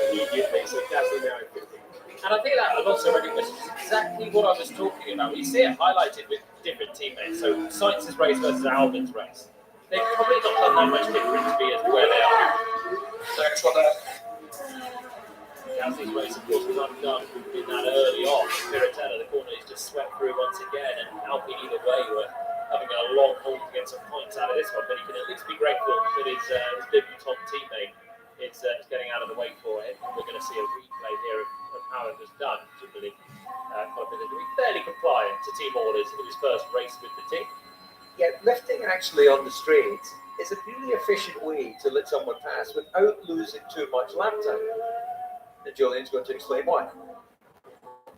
immediately, so Gasly now in 15. And I think that Alonso running was exactly what I was talking about. You see it highlighted with different teammates. So Sainz's race versus Albon's race. They've probably not done that much different to be as where they are. Thanks for that. Gasly's race, of course, was undone in that early on. Piratella, the corner, is just swept through once again, and Alpine either way were having a long haul to get some points out of this one, but he can at least be grateful that his debutant teammate is getting out of the way for it. We're going to see a replay here of how it was done. Particularly, Colapinto to be fairly compliant to team orders in his first race with the team. Yeah, lifting actually on the straight is a really efficient way to let someone pass without losing too much lap time. And Julian's going to explain why.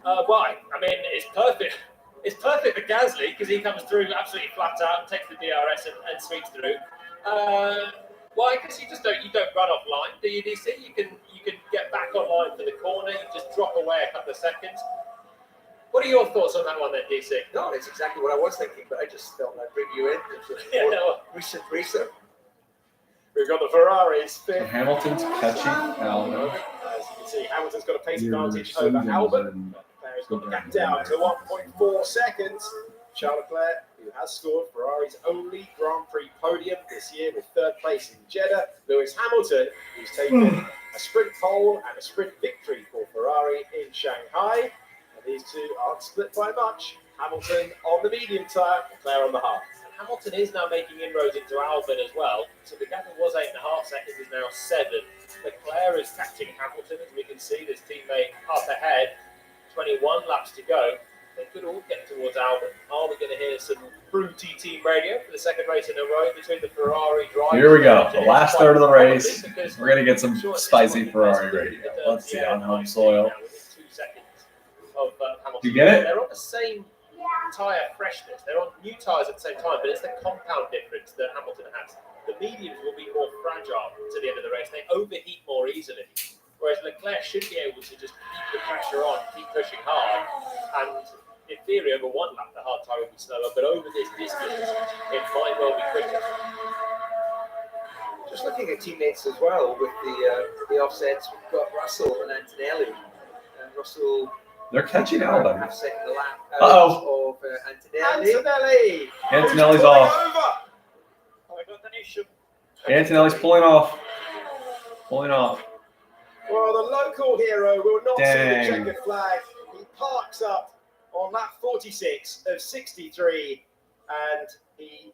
Why? I mean, it's perfect. It's perfect for Gasly because he comes through absolutely flat out and takes the DRS and sweeps through. Why? Because you don't run offline, do you, DC? You can get back online for the corner. You just drop away a couple of seconds. What are your thoughts on that one, then, DC? No, it's exactly what I was thinking, but I just felt I'd bring you in. Recent research. We've got the Ferraris fifth. Hamilton's catching Albon. As you can see, Hamilton's got a pace advantage over Albon. Leclerc's got the gap down to 1.4 seconds. Charles Leclerc, who has scored Ferrari's only Grand Prix podium this year with 3rd place in Jeddah. Lewis Hamilton, who's taken a sprint pole and a sprint victory for Ferrari in Shanghai. And these two aren't split by much. Hamilton on the medium tyre, Leclerc on the hard. Hamilton is now making inroads into Albon as well. So the gap that was 8.5 seconds is now 7. Leclerc is catching Hamilton, as we can see. This teammate up ahead, 21 laps to go. they could all get towards Albon. Are we going to hear some fruity team radio for the second race in a row between the Ferrari drivers? Here we go. The last third of the race. Because We're going to get some spicy Ferrari radio. Let's see on home soil. 2 seconds of Hamilton. You get it? They're on the same tyre freshness. They're on new tyres at the same time, but it's the compound difference that Hamilton has. The mediums will be more fragile to the end of the race. They overheat more easily. Whereas Leclerc should be able to just keep the pressure on, keep pushing hard, and in theory, over one lap, the hard tyre will be slower, but over this distance, it might well be quicker. Just looking at teammates as well with the offsets, we've got Russell and Antonelli. Russell. They're catching Albon. Half second the lap out Uh-oh. of Antonelli. Antonelli! Antonelli's off. I got an issue. Antonelli's pulling off. Pulling off. Well, the local hero will not see Dang. the checkered flag. He parks up on lap 46 of 63, and he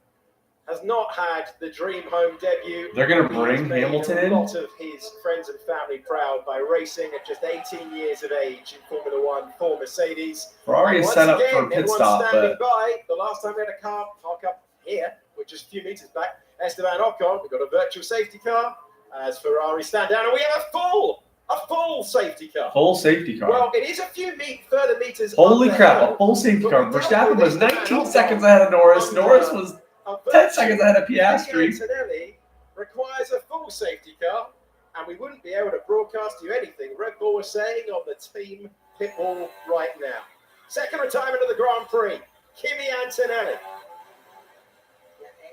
has not had the dream home debut. They're going to He's bring made Hamilton a in. lot of his friends and family proud by racing at just 18 years of age in Formula One for Mercedes. Ferrari is Once set up again, for a pit everyone's stop, standing but by. The last time we had a car park up here, which is a few meters back, Esteban Ocon, we've got a virtual safety car as Ferrari stand down, and we have a full safety car. full safety car. Well, it is a few further meters. Holy up the crap, hill. a full safety But car. we dealt Verstappen with was Esteban 19 Ocon seconds ahead of Norris. on, Norris was a 10 seconds ahead of Piastri. Antonelli requires a full safety car, and we wouldn't be able to broadcast you anything Red Bull was saying on the team pit wall right now. Second retirement of the Grand Prix, Kimi Antonelli.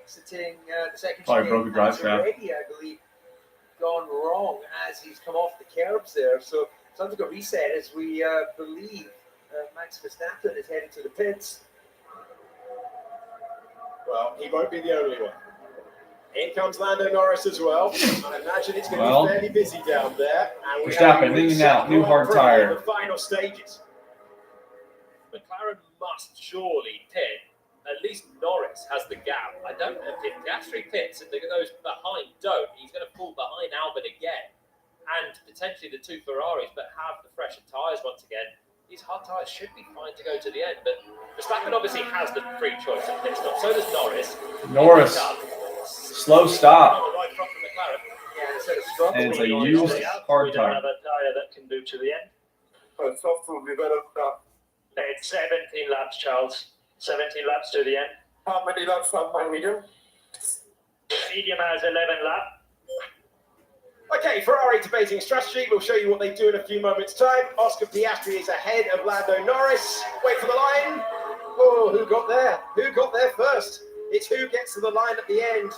Exiting the second Probably straight, broke a drive has shaft. already, I believe, gone wrong as he's come off the curbs there. So something to reset as we believe Max Verstappen is heading to the pits. Well, he won't be the only one. In comes Lando Norris as well. I imagine it's going to Well, be fairly busy down there. And we Verstappen have in and out, new hard Grand Prix tire. in the final stages. McLaren must surely pit. At least Norris has the gap. I don't know if Piastri pits, and those behind don't. He's going to fall behind Albon again, and potentially the two Ferraris, but have the fresher tyres once again. These hard tyres should be fine to go to the end, but Verstappen obviously has the free choice of pit stop. So does Norris. Norris, slow stop. On the right front from McLaren. Yeah, instead of struggling. And it's a used hard We don't tire. have a tyre that can do to the end. Well, soft will be better. It's 17 laps, Charles. 17 laps to the end. How many laps have my medium? Medium has 11 laps. Okay, Ferrari debating strategy. We'll show you what they do in a few moments' time. Oscar Piastri is ahead of Lando Norris. Wait for the line. Oh, who got there? Who got there first? It's who gets to the line at the end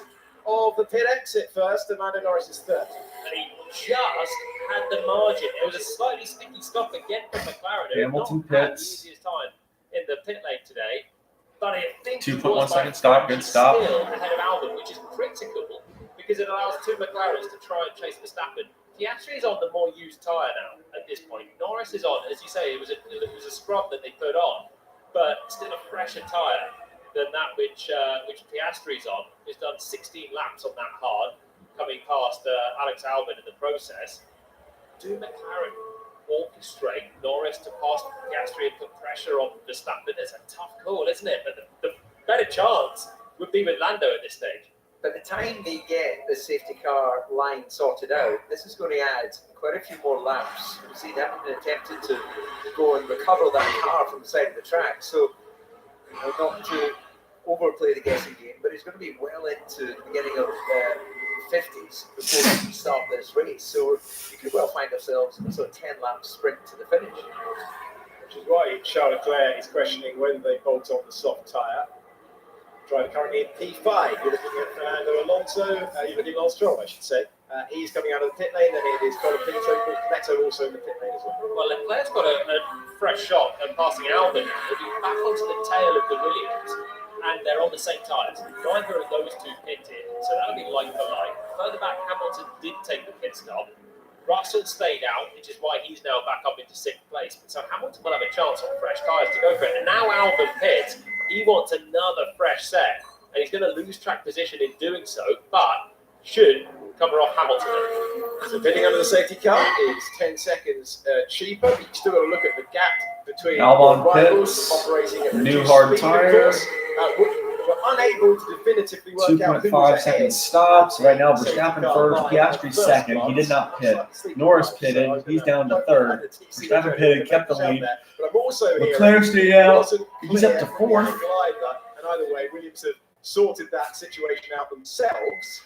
of the pit exit first, and Lando Norris is third. And he just had the margin. It was a slightly sticky stop again from McLaren. Who have Hamilton not had the pits. easiest time in the pit lane today. But I think 2.1 second stop, good stop. Still ahead of Albon, which is critical because it allows two McLarens to try and chase Verstappen. Piastri is on the more used tyre now at this point. Norris is on, as you say, it was a scrub that they put on, but still a fresher tyre than that which Piastri's on. He's done 16 laps on that hard, coming past Alex Albon in the process. Do McLaren orchestrate Norris to pass Piastri and put pressure on Verstappen? It's a tough call, isn't it? But the better chance would be with Lando at this stage. By the time they get the safety car line sorted out, this is going to add quite a few more laps. You see, they haven't been attempted to go and recover that car from the side of the track. So, not to overplay the guessing game, but it's going to be well into the beginning of 50s before we start this race. So, we could well find ourselves in a sort of 10-lap sprint to the finish. Which is why Charles Leclerc is questioning whether they bolt on the soft tyre. Driver currently in P5. You're looking at Fernando Alonso. You're looking at Lance Stroll, I should say. He's coming out of the pit lane. Then it is Neto also in the pit lane as well. Well, Leclerc's got a fresh shot and passing Albon. He'll be back onto the tail of the Williams, and they're on the same tyres. Neither of those two pitted, so that'll be like for like. Further back, Hamilton did take the pit stop. Russell stayed out, which is why he's now back up into 6th place. So Hamilton will have a chance on fresh tyres to go for it. And now Albon pits. He wants another fresh set, and he's going to lose track position in doing so, but should cover off Hamilton. So bidding under the safety car is 10 seconds cheaper. You still got to look at the gap between Albon rivals pits, operating at new reduced hard speed, of tire. course. We're unable to definitively work out who was 2.5 ahead. second stops. Right now, Safety Verstappen car first, line Piastri at first second. He glance. did not pit. Slightly Norris sleep pitted. deprived, so He's I down to don't third. know the TC Verstappen radio pitted, that kept the makes out lead. there. But I'm also hearing Leclerc stayed it out. wasn't He's up clear to from the fourth. angle either. And either way, Williams have sorted that situation out themselves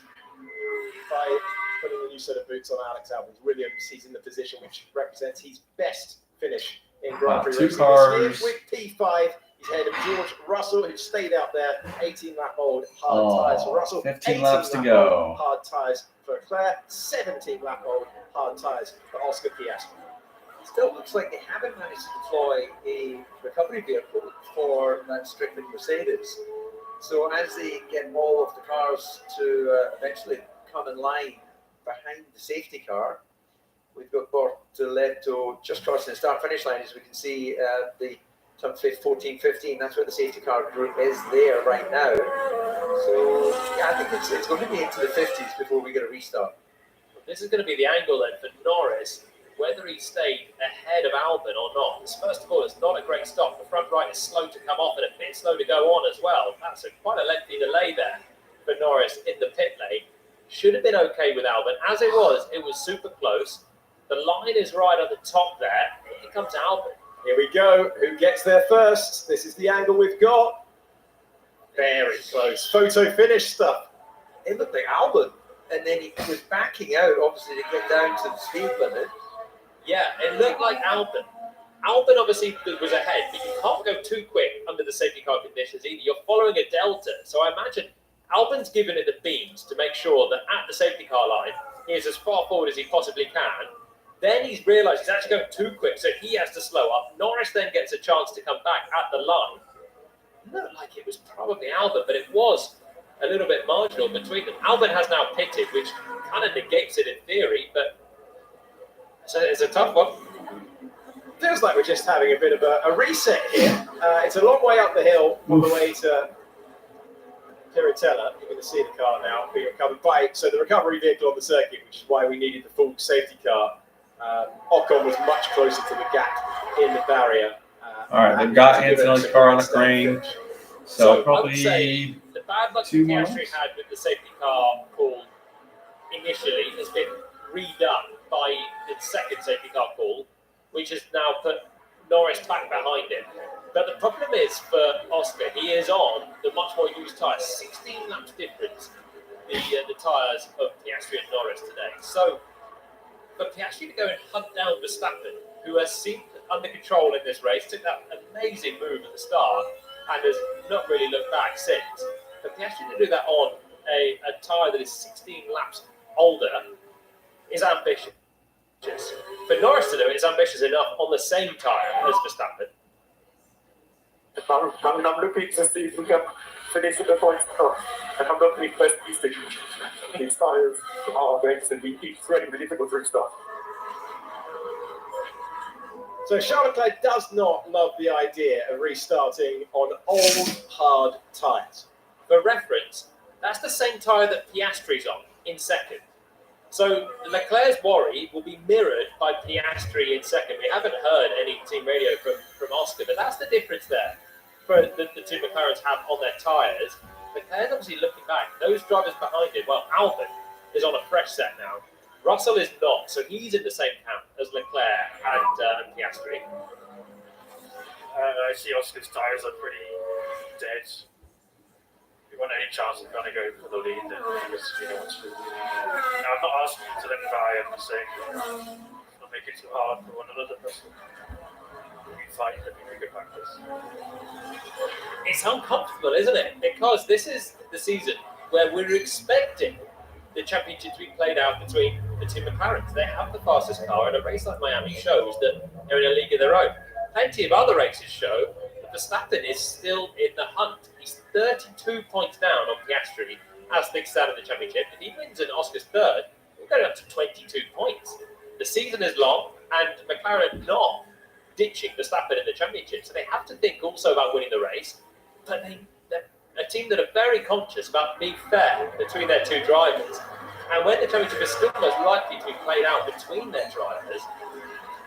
by putting a new set of boots on Alex Albon's. Williams, he's in the position which represents his best finish in Grand Prix Two racing cars. this year. With P5, he's ahead of George Russell, who stayed out there. 18-lap-old hard tyres for Russell. 15 laps to 18-lap-old go. hard tyres for Leclerc. 17-lap-old hard tyres for Oscar Piastri. Still looks like they haven't managed to deploy a recovery vehicle for that stricken Mercedes. So as they get all of the cars to eventually come in line behind the safety car, we've got Bortoletto just crossing the start-finish line. As we can see, the top 14-15, that's where the safety car group is there right now. So yeah, I think it's going to be into the 50s before we get a restart. This is going to be the angle then for Norris, whether he stayed ahead of Albon or not. First of all, it's not a great stop. The front right is slow to come off and a bit slow to go on as well. That's quite a lengthy delay there for Norris in the pit lane. Should have been okay with Albon. As it was super close. The line is right on the top there. Here comes Albon. Here we go. Who gets there first? This is the angle we've got. Very close. Photo finish stuff. It looked like Albon, and then he was backing out, obviously, to get down to the speed limit. Yeah, it looked like Albon. Albon obviously was ahead, but you can't go too quick under the safety car conditions either. You're following a delta, so I imagine Albon's given it the beans to make sure that at the safety car line, he is as far forward as he possibly can. Then he's realised he's actually going too quick, so he has to slow up. Norris then gets a chance to come back at the line. It looked like it was probably Albon, but it was a little bit marginal between them. Albon has now pitted, which kind of negates it in theory, but it's a tough one. Feels like we're just having a bit of a reset here. It's a long way up the hill on the way to Piratella. You're going to see the car now being recovered by the recovery vehicle on the circuit, which is why we needed the full safety car. Ocon was much closer to the gap in the barrier. All right, they've got Antonelli's car on a crane, so I would say probably the bad luck two Piastri had with the safety car call initially has been redone by the second safety car call, which has now put Norris back behind him. But the problem is for Oscar, he is on the much more used tyres. 16 laps difference, the tyres of Piastri and Norris today. So for Piastri to go and hunt down Verstappen, who has seemed under control in this race, took that amazing move at the start and has not really looked back since. For Piastri to do that on a tyre that is 16 laps older is ambitious. For Norris to do it is ambitious enough on the same tyre as Verstappen. I'm looking to see if we can finish the points off. And I'm not really first mistake. These tires are going to be incredibly difficult to restart. So Charles Leclerc does not love the idea of restarting on old, hard tyres. For reference, that's the same tyre that Piastri's on in second. So Leclerc's worry will be mirrored by Piastri in second. We haven't heard any team radio from Oscar, but that's the difference there for the two McLarens have on their tyres. Leclerc's obviously looking back. Those drivers behind him, well, Albon is on a fresh set now. Russell is not, so he's in the same camp as Leclerc and Piastri. I see Oscar's tyres are pretty dead. If you want any chance of going to go for the lead, then because he wants to. I'm not asking you to let try, I'm just saying not make it too hard for one another person. We fight, I think we go backwards. It's uncomfortable, isn't it? Because this is the season where we're expecting the championship to be played out between the two McLarens. They have the fastest car, and a race like Miami shows that they're in a league of their own. Plenty of other races show that Verstappen is still in the hunt. He's 32 points down on Piastri as things stand in the championship. If he wins and Oscar's third, we're going up to 22 points. The season is long, and McLaren not ditching Verstappen in the championship, so they have to think also about winning the race. But they're a team that are very conscious about being fair between their two drivers. And when the championship is still most likely to be played out between their drivers,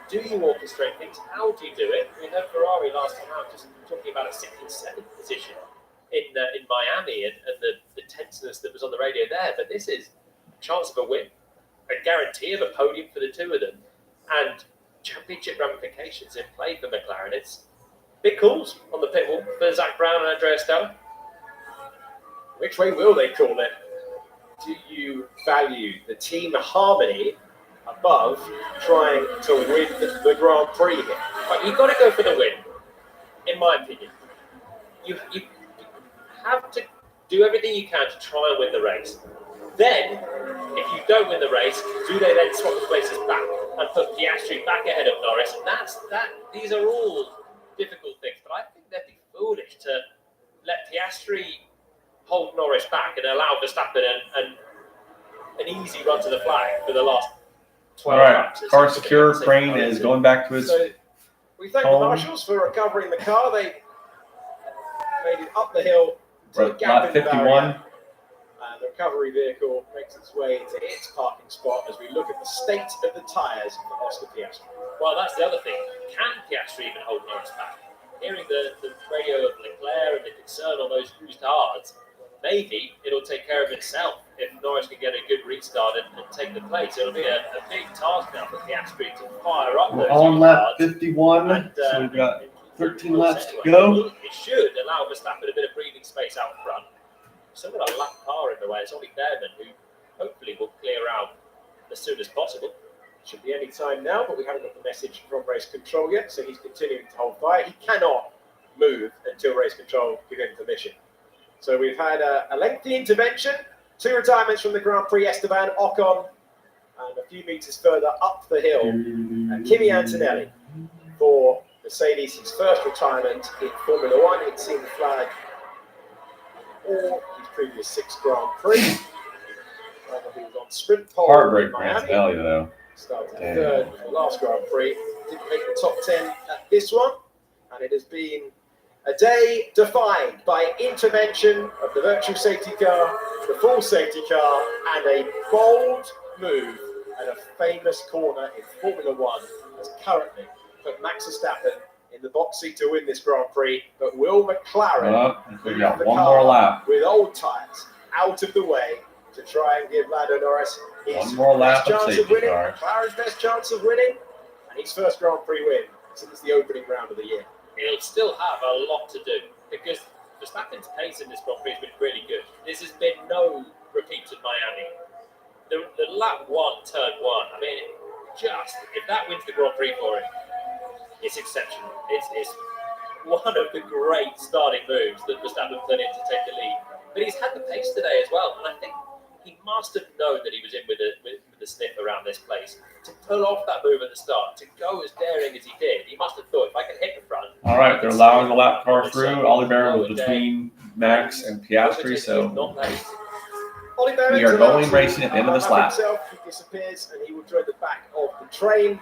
do you orchestrate things? How do you do it? We heard Ferrari last time out just talking about a 6th and 7th position in Miami and the tenseness that was on the radio there. But this is a chance of a win, a guarantee of a podium for the two of them, and championship ramifications in play for McLaren. It's big calls on the pit wall for Zach Brown and Andrea Stella. Which way will they call it? Do you value the team harmony above trying to win the Grand Prix here? But you've got to go for the win, in my opinion. You have to do everything you can to try and win the race. Then, if you don't win the race, do they then swap the places back and put Piastri back ahead of Norris? And these are all difficult things, but I think they'd be foolish to let Piastri hold Norris back and allow Verstappen and an easy run to the flag for the last 12 laps. All right, car secure. Crane is going back to his So we thank the marshals for recovering the car. They made it up the hill to the gap in the 51. barrier. And the recovery vehicle makes its way to its parking spot as we look at the state of the tyres for Oscar Piastri. Well, that's the other thing. Can Piastri even hold Norris back? Hearing the radio of Leclerc and the concern on those used hards, maybe it'll take care of itself if Norris can get a good restart and take the place. It'll be a big task now for Piastri to fire up those On used lap hards. 51, And, so we've got 13 anyway. laps to go. It should allow Verstappen a bit of breathing space out front. Still got a lap car in the way. It's only Behrman who hopefully will clear out as soon as possible. Should be any time now, but we haven't got the message from race control yet, so he's continuing to hold fire. He cannot move until race control give him permission. So we've had a lengthy intervention, 2 retirements from the Grand Prix, Esteban Ocon, and a few metres further up the hill, Kimi Antonelli for Mercedes, his first retirement in Formula One. He'd seen the flag all his previous 6 Grand Prix. He was on sprint pole Heartbreak in for Miami. Antonelli, though. Started third in the last Grand Prix. Didn't make the top 10 at this one. And it has been a day defined by intervention of the virtual safety car, the full safety car, and a bold move at a famous corner in Formula One has currently put Max Verstappen in the box seat to win this Grand Prix. But will McLaren We've got the one car more lap. with old tyres out of the way to try and give Lando Norris his One more lap best of chance of safety winning, car. McLaren's best chance of winning, and his first Grand Prix win since the opening round of the year. He'll still have a lot to do because Verstappen's pace in this Grand Prix has been really good. This has been no repeat of Miami. The lap 1, turn 1, I mean, if that wins the Grand Prix for him, it's exceptional. It's one of the great starting moves that Verstappen put in to take the lead. But he's had the pace today as well, and I think he must have known that he was in with a sniff around this place. To pull off that move at the start, to go as daring as he did, he must have thought, if I can hit the front... All right, they're allowing the lap car through. Oliver was between Max and Piastri, so we are going racing at the end of this lap. He disappears and he will join the back of the train.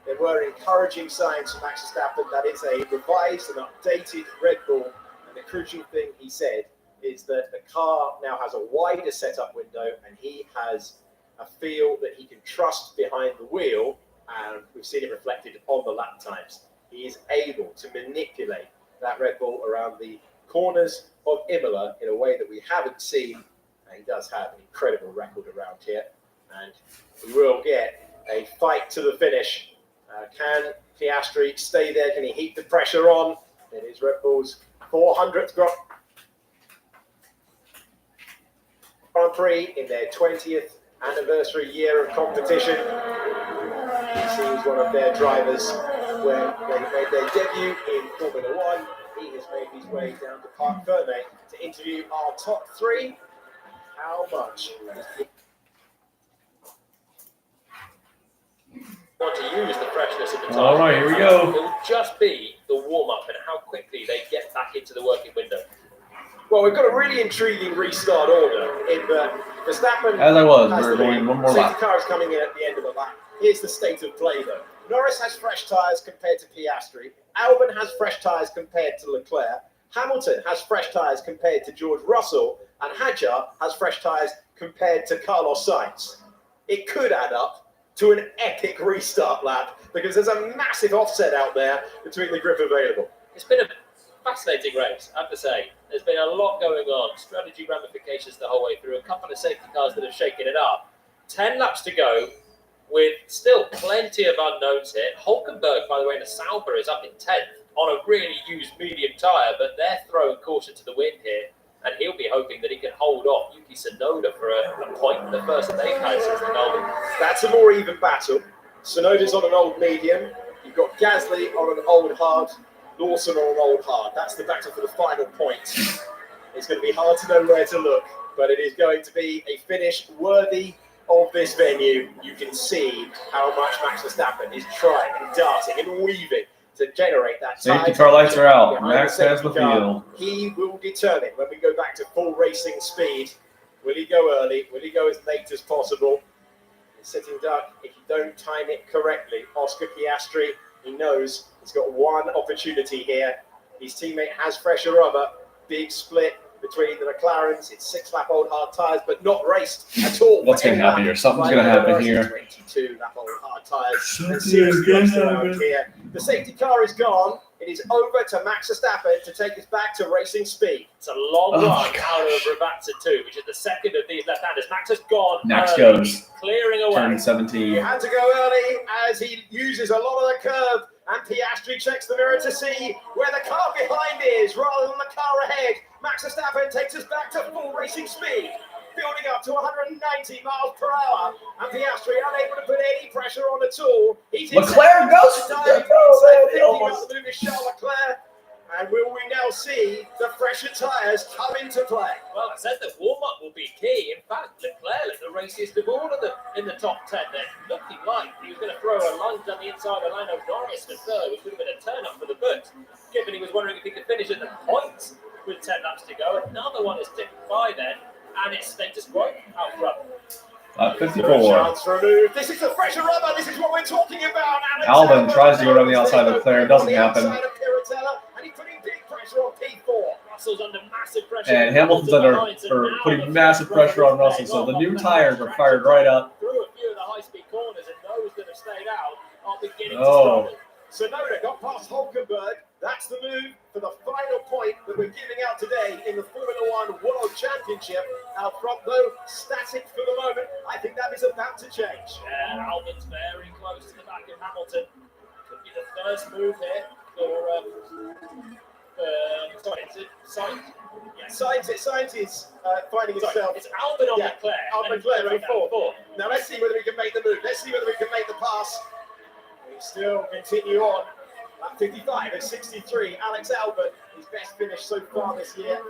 There were encouraging signs from Max Verstappen. That is a revised and updated Red Bull. And the crucial thing he said is that the car now has a wider setup window and he has a feel that he can trust behind the wheel, and we've seen it reflected on the lap times. He is able to manipulate that Red Bull around the corners of Imola in a way that we haven't seen, and he does have an incredible record around here, and we will get a fight to the finish. Can Piastri stay there? Can he heat the pressure on? It is Red Bull's 400th Grand Prix in their 20th anniversary year of competition. He seems one of their drivers when they made their debut in Formula One. He has made his way down to Parc Ferme to interview our top 3. How much want to use the freshness of the tire. All right, here we go. It will just be the warm-up and how quickly they get back into the working window. Well, we've got a really intriguing restart order in that Verstappen. As I was, has we're the going lead. one more Safety lap. car is coming in at the end of the lap. Here's the state of play, though. Norris has fresh tyres compared to Piastri. Albon has fresh tyres compared to Leclerc. Hamilton has fresh tyres compared to George Russell. And Hadjar has fresh tyres compared to Carlos Sainz. It could add up to an epic restart lap because there's a massive offset out there between the grip available. It's been a fascinating race, I have to say. There's been a lot going on, strategy ramifications the whole way through, a couple of safety cars that have shaken it up. 10 laps to go with still plenty of unknowns here. Hulkenberg, by the way, in the Sauber is up in 10th on a really used medium tyre, but they're throwing caution to the wind here, and he'll be hoping that he can hold off Yuki Tsunoda for a point, the first that they've had since the Melbourne. That's a more even battle. Tsunoda's on an old medium. You've got Gasly on an old hard. Lawson on an old hard. That's the battle for the final point. It's going to be hard to know where to look, but it is going to be a finish worthy of this venue. You can see how much Max Verstappen is trying and darting and weaving to generate that time. Safety car lights are out. Behind Max has the field. He will determine when we go back to full racing speed. Will he go early? Will he go as late as possible? Sitting duck, if you don't time it correctly, Oscar Piastri, he knows he's got one opportunity here. His teammate has fresher rubber. Big split between the McLarens. It's 6-lap-old hard tyres, but not raced at all. What's going to happen here? Something's going to happen here. 22-lap-old hard tyres. And seriously, around here. The safety car is gone. It is over to Max Verstappen to take us back to racing speed. It's a long run out of Rabatza 2, which is the second of these left-handers. Max has gone. Max early, goes. Clearing away. Turn 17. He had to go early as he uses a lot of the curve, and Piastri checks the mirror to see where the car behind is rather than the car ahead. Max Verstappen takes us back to full racing speed, building up to 190 miles per hour, and Piastri unable to put any pressure on at all. He's Leclerc goes. Charles Leclerc. And will we now see the fresher tyres come into play? Well, I said that warm-up will be key. In fact, Leclerc led the raciest of all of them in the top 10 there, looking like he was going to throw a lunge on the inside of Lando Norris for third, which would have been a turn-up for the boot, given he was wondering if he could finish at the points with 10 laps to go. Another one is ticked by then, and it's status quo out front. 54. Chance for a move. This is the fresher rubber. This is what we're talking about. Albon tries to go around the outside of Leclerc. It doesn't happen. And he's putting big pressure on P4. Russell's under massive pressure. And Hamilton's putting massive pressure on Russell. So the new tires are fired right up. Through a few of the high-speed corners, and those that have stayed out are beginning to struggle. Tsunoda got past Hulkenberg. That's the move for the final point that we're giving out today in the Formula One World Championship. Out front, though, static for the moment. I think that is about to change. Yeah, Albon's very close to the back of Hamilton. Could be the first move here for, sorry, is it Sainz? Yeah. Sainz is finding himself. It's Albon on Leclerc. Albon Leclerc for four. Now let's see whether we can make the move. Let's see whether we can make the pass. We still continue on. At 55 at 63, Alex Albon, his best finish so far this year.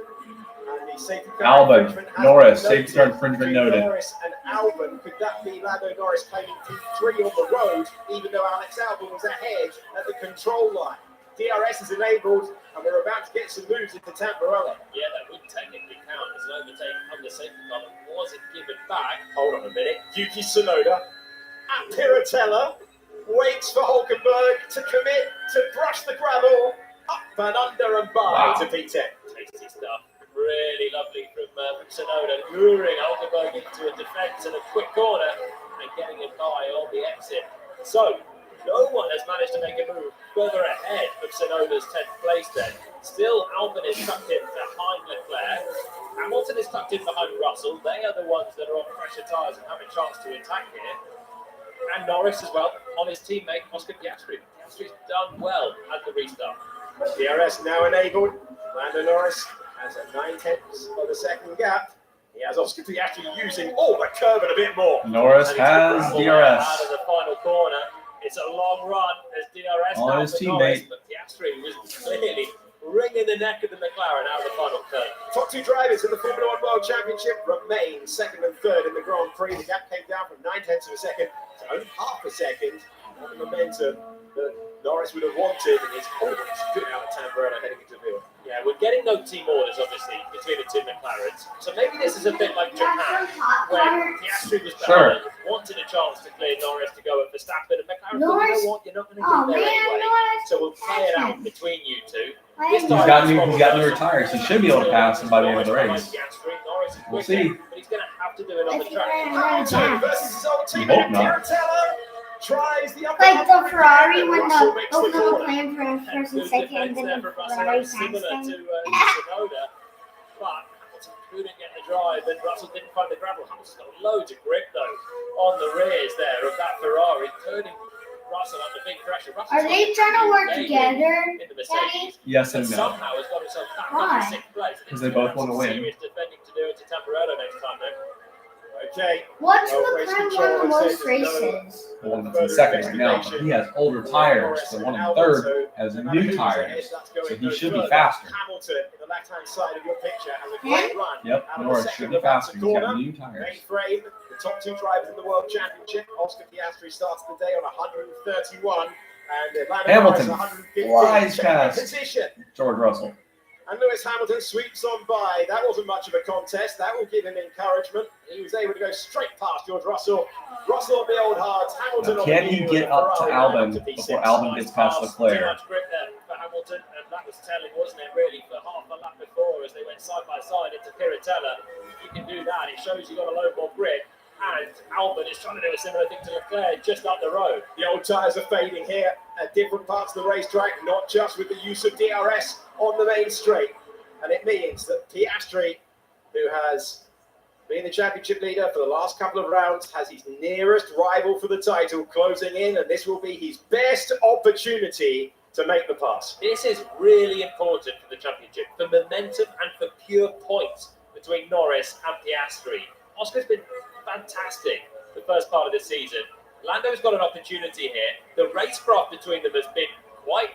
And the safety car Albon, Norris, safety car infringement noted. Norris and Albon, could that be Lando Norris claiming P3 on the road, even though Alex Albon was ahead at the control line? DRS is enabled, and we're about to get some moves into Tamburello. Yeah, that would technically count as an overtake under safety car, but wasn't given back. Hold on a minute. Yuki Tsunoda at Piratella. Waits for Hulkenberg to commit to brush the gravel up and under and by to P10. Tasty stuff. Really lovely from Tsunoda, luring Hulkenberg into a defence and a quick corner and getting him by on the exit. So, no one has managed to make a move further ahead of Tsunoda's 10th place then. Still, Albon is tucked in behind Leclerc. Hamilton is tucked in behind Russell. They are the ones that are on pressure tyres and have a chance to attack here. And Norris as well on his teammate Oscar Piastri. Piastri's done well at the restart. DRS now enabled. Lando Norris has a 9/10 of a second gap. He has Oscar Piastri using the curve and a bit more. Norris has DRS. Out of the final corner. It's a long run as DRS on his teammate. But Piastri was clearly wringing the neck of the McLaren out of the final curve. Top two drivers in the Formula One World Championship remain second and third in the Grand Prix. The gap came down from 9/10 of a second to only half a second. The momentum that Norris would have wanted, and it's always good out of Tamburello heading into the field. Yeah, we're getting no team orders, obviously, between the two McLarens. So maybe this is a bit like Japan, where Piastri was behind, wanted a chance to clear Norris to go at Verstappen, and McLaren thought, you know what, you're not going to get there anyway. So we'll play it out between you two. He's got newer tires. He should be able to pass him by the end of the race. Norris is We'll see. But he's going to have have to do it on the track. Hamilton versus his old You teammate hope not. Piratella tries the upper Like the hand. Ferrari when Russell the makes the open the corner. plan for first and Good second, defense and there then from the Russell, Ferrari similar passed to him. Tsunoda, but Hamilton couldn't get the drive, and Russell didn't find the gravel. Hamilton's got loads of grip though on the rears there of that Ferrari, turning Russell under big pressure. Are they trying to work together, in the Mercedes? Yes And and no. somehow has got himself back Why? into 6th place. 'Cause they both wanna win. Serious defending to do it to Tamburello next time, though. Okay. What's Well, race McLaren control, won the I'd say most there's no- races? The one that's in second right now, but he has older tires. The one in third has new tires, so he should be faster. Hamilton in the left-hand side of your picture has a great run. Yep, Out of the Norris second should be of that faster. He's got corner. new Main tires. frame, the top two drivers in the World Championship. Oscar Piastri starts the day on 131, and Lando Hamilton Norris 115. flies Checking past position. George Russell. And Lewis Hamilton sweeps on by. That wasn't much of a contest. That will give him encouragement. He was able to go straight past George Russell. Russell on the old hards. Hamilton Now, on can the he medium, get and up to Ferrari Albon ran up to before P6. Albon gets past Too Leclerc? much grip there for Hamilton, and that was telling, wasn't it, really, for half a lap before as they went side by side into Piratella. If you can do that, it shows you've got a load more grip. And Albon is trying to do a similar thing to Leclerc just up the road. The old tyres are fading here at different parts of the racetrack, not just with the use of DRS on the main straight. And it means that Piastri, who has been the championship leader for the last couple of rounds, has his nearest rival for the title closing in, and this will be his best opportunity to make the pass. This is really important for the championship, for momentum and for pure points between Norris and Piastri. Oscar's been fantastic the first part of the season. Lando's got an opportunity here. The racecraft between them has been quite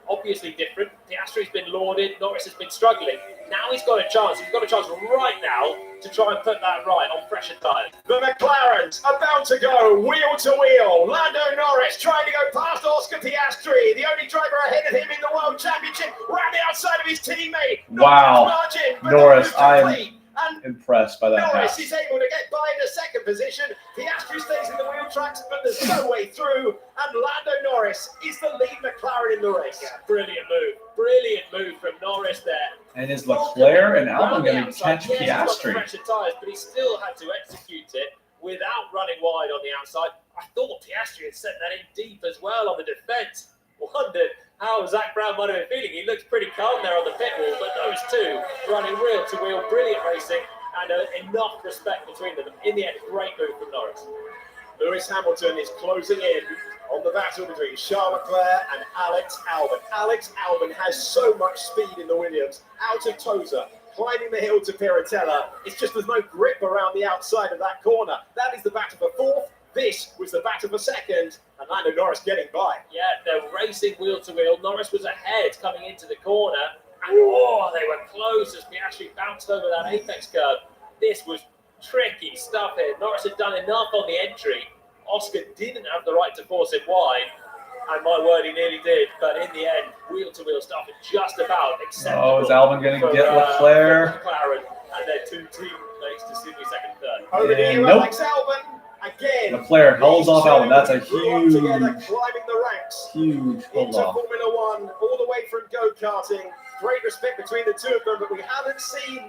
obviously different. Piastri's been lauded, Norris has been struggling. Now he's got a chance. He's got a chance right now to try and put that right on fresher tyres. The McLarens about to go wheel to wheel. Lando Norris trying to go past Oscar Piastri, the only driver ahead of him in the World Championship, round the outside of his teammate. Wow. Margin, but Norris, the move complete. I'm impressed by that Norris pass. is able to get by into second position. Piastri stays in the wheel tracks, but there's no way through. And Lando Norris is the lead McLaren in the race. Yeah, brilliant move. Brilliant move from Norris there. And is Leclerc and Albon Round the going to outside, catch yes, he's got the Piastri? fresher tyres, but he still had to execute it without running wide on the outside. I thought Piastri had sent that in deep as well on the defence. Wondered how Zach Brown might have been feeling. He looks pretty calm there on the pit wall, but those two running wheel to wheel, brilliant racing, and enough respect between them. In the end, great move from Norris. Lewis Hamilton is closing in on the battle between Charles Leclerc and Alex Albon. Alex Albon has so much speed in the Williams, out of Tosa, climbing the hill to Piratella. It's just there's no grip around the outside of that corner. That is the battle for fourth. This was the battle for second, and Lando Norris getting by. Yeah, they're racing wheel to wheel. Norris was ahead coming into the corner, and they were close as Piastri bounced over that apex curve. This was tricky stuff here. Norris had done enough on the entry. Oscar didn't have the right to force it wide, and my word, he nearly did. But in the end, wheel to wheel stuff is just about acceptable. Oh, is Albon going to for, get Leclerc? for McLaren and their two teammates to Sydney second, third. Over to And you, nope. Alex Albon. Again, Leclerc holds off Albon. That's a grew up together, huge, climbing the ranks huge hold into off. Formula One, all the way from go-karting. Great respect between the two of them, but we haven't seen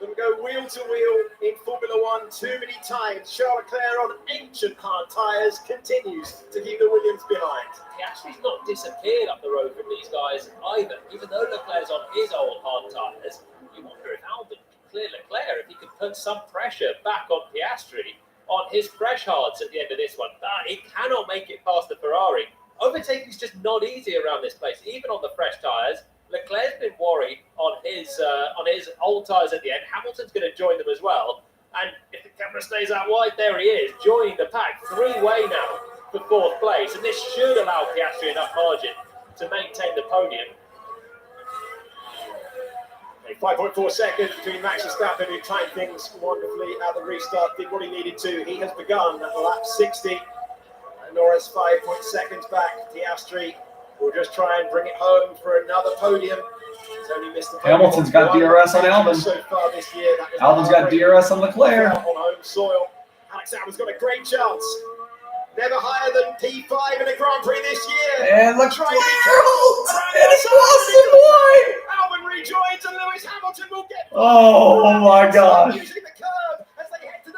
them go wheel to wheel in Formula One too many times. Charles Leclerc on ancient hard tyres continues to keep the Williams behind. Piastri's not disappeared up the road from these guys either. Even though Leclerc's on his old hard tyres, you wonder if Albon can clear Leclerc, if he can put some pressure back on Piastri on his fresh hards at the end of this one. But he cannot make it past the Ferrari. Overtaking's just not easy around this place, even on the fresh tyres. Leclerc's been worried on his old tyres at the end. Hamilton's going to join them as well. And if the camera stays out wide, there he is, joining the pack. Three-way now for fourth place. And this should allow Piastri enough margin to maintain the podium. 5.4 seconds between Max Verstappen, who timed things wonderfully at the restart, did what he needed to. He has begun at lap 60. Norris 5 seconds back. Piastri will just try and bring it home for another podium. He's only missed the podium. Hamilton's got DRS on Albon. So far this year. Albon's got DRS on Leclerc. On home soil. Alex Albon's got a great chance. Never higher than P5 in a Grand Prix this year. And And Leclerc it's Albon rejoins and Lewis Hamilton will get Oh my gosh. using the curve as they head to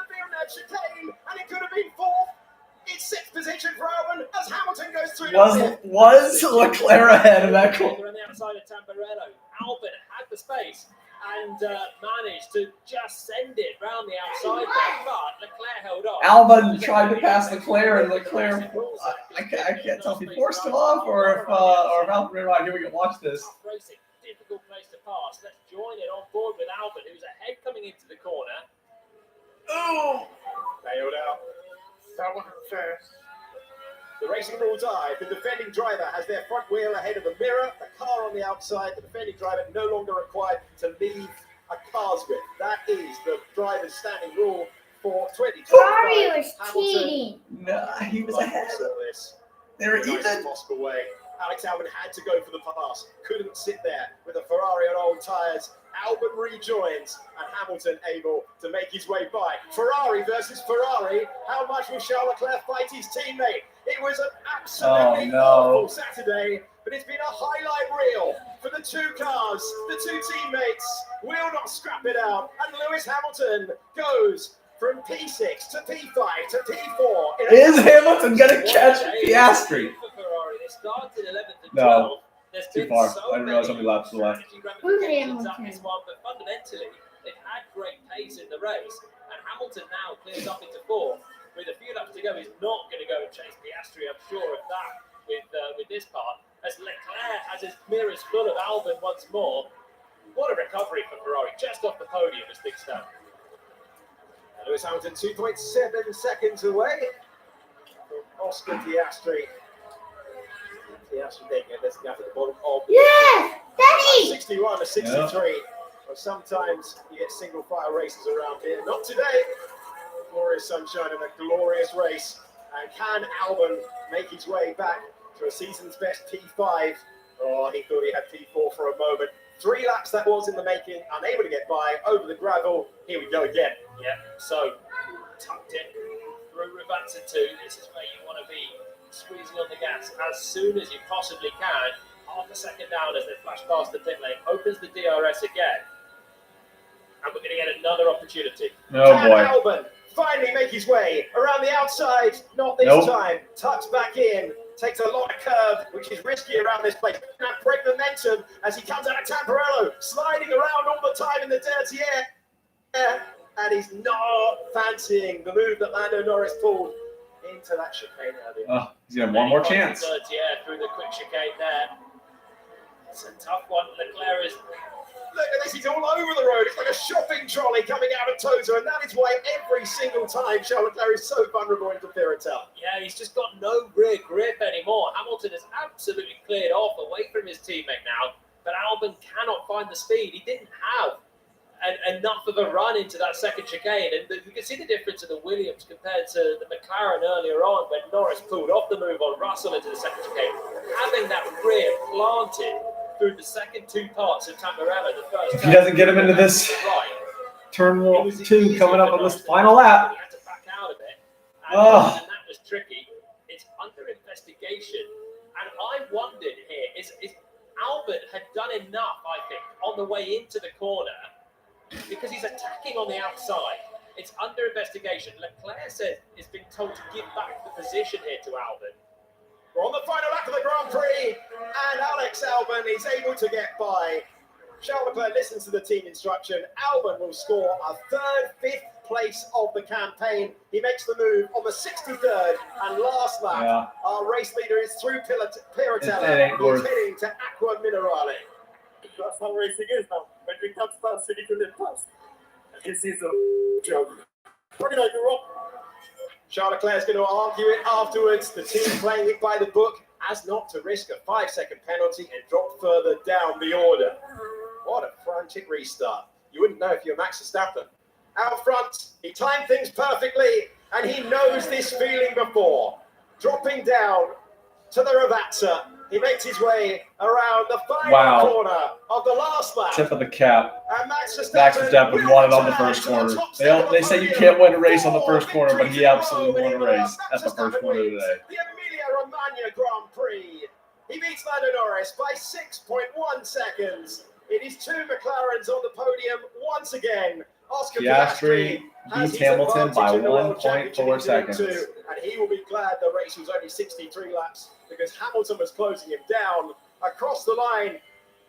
Was Leclerc ahead of Vettel? On the outside of Tamburello. Albon had the space and managed to just send it round the outside there, but Leclerc held on. Albon tried to pass Leclerc, and Leclerc, I can't tell if he forced him off or if Albon, here we can watch this. Racing, difficult place to pass. Let's join it on board with Albon, who's ahead coming into the corner. Oh! Nailed out. That one first. The racing rules are if the defending driver has their front wheel ahead of the mirror, the car on the outside, the defending driver no longer required to leave a car's width. That is the driver's standing rule for 2025. Ferrari was cheating. No, he was ahead. They were Nice even. possible way. Alex Albon had to go for the pass. Couldn't sit there with a Ferrari on old tyres. Albon rejoins and Hamilton able to make his way by. Ferrari versus Ferrari. How much will Charles Leclerc fight his teammate? It was an absolutely awful Saturday, but it's been a highlight reel for the two cars. The two teammates will not scrap it out. And Lewis Hamilton goes from P6 to P5 to P4. Is Hamilton going to catch Piastri? They started 11th and 12th. No, There's too been far. so I didn't realize how many laps were left. strategy Who's ramifications on Hamilton? this one, but fundamentally, they've had great pace in the race, and Hamilton now clears up into fourth. With a few laps to go, he's not going to go and chase Piastri, I'm sure of that, with this part. As Leclerc has his mirrors full of Albon once more. What a recovery for Ferrari, just off the podium as things stand. Lewis Hamilton 2.7 seconds away from Oscar Piastri. Piastri taking it, let's get at the bottom of Yes, Daddy. 61 to 63. Well, sometimes you get single file races around here. Not today. Glorious sunshine and a glorious race. And can Albon make his way back to a season's best P5? Oh, he thought he had P4 for a moment. 3 laps that was in the making, unable to get by over the gravel. Here we go again. Yeah, so tucked in through Ravazza 2. This is where you want to be, squeezing on the gas as soon as you possibly can. Half a second down as they flash past the pit lane. Opens the DRS again. And we're going to get another opportunity. Oh Can boy. Albon finally make his way around the outside? Not this time. Tucks back in. Takes a lot of curve, which is risky around this place. Now break momentum as he comes out of Tamburello, sliding around all the time in the dirty air. And he's not fancying the move that Lando Norris pulled into that chicane earlier. Oh, he's going to have one more chance. Dirty air through the quick chicane there. It's a tough one. Leclerc is... Look at this, he's all over the road. It's like a shopping trolley coming out of Toto, and that is why every single time Charles Leclerc is so vulnerable into Piratelli. Yeah, he's just got no rear grip anymore. Hamilton is absolutely cleared off away from his teammate now, but Albon cannot find the speed. He didn't have enough of a run into that second chicane, and you can see the difference in the Williams compared to the McLaren earlier on when Norris pulled off the move on Russell into the second chicane. Having that rear planted through the second 2 parts of Tamburello, the first. If he doesn't get him into this turn 2 coming up on this final lap. He had to back out of it, and that was tricky. It's under investigation, and I wondered here, is Albon had done enough, I think, on the way into the corner, because he's attacking on the outside. It's under investigation. Leclerc said he's been told to give back the position here to Albon. We're on the final lap of the Grand Prix, and Alex Albon is able to get by. Charles Leclerc listens to the team instruction. Albon will score a 3rd, 5th place of the campaign. He makes the move on the 63rd and last lap. Yeah. Our race leader is through Piratelli. He's heading to Acqua Minerale. That's how racing is now. When we come fast, we need to live fast. This is a joke. What did I do wrong? Charles Leclerc is going to argue it afterwards. The team playing it by the book as not to risk a 5-second penalty and drop further down the order. What a frantic restart. You wouldn't know if you're Max Verstappen. Out front, he timed things perfectly, and he knows this feeling before. Dropping down to the Ravazza. He makes his way around the final corner of the last lap. Tip of the cap. And Max Max Verstappen won it on the first corner. They say you can't win a race on the first corner, but he absolutely won a race at the first corner today. The Emilia-Romagna Grand Prix. He beats Lando Norris by 6.1 seconds. It is 2 McLarens on the podium once again. Oscar Piastri has beats his Hamilton by advantage in the World 1.4 Championship in seconds. Q2, and and he will be glad the race was only 63 laps because Hamilton was closing him down. Across the line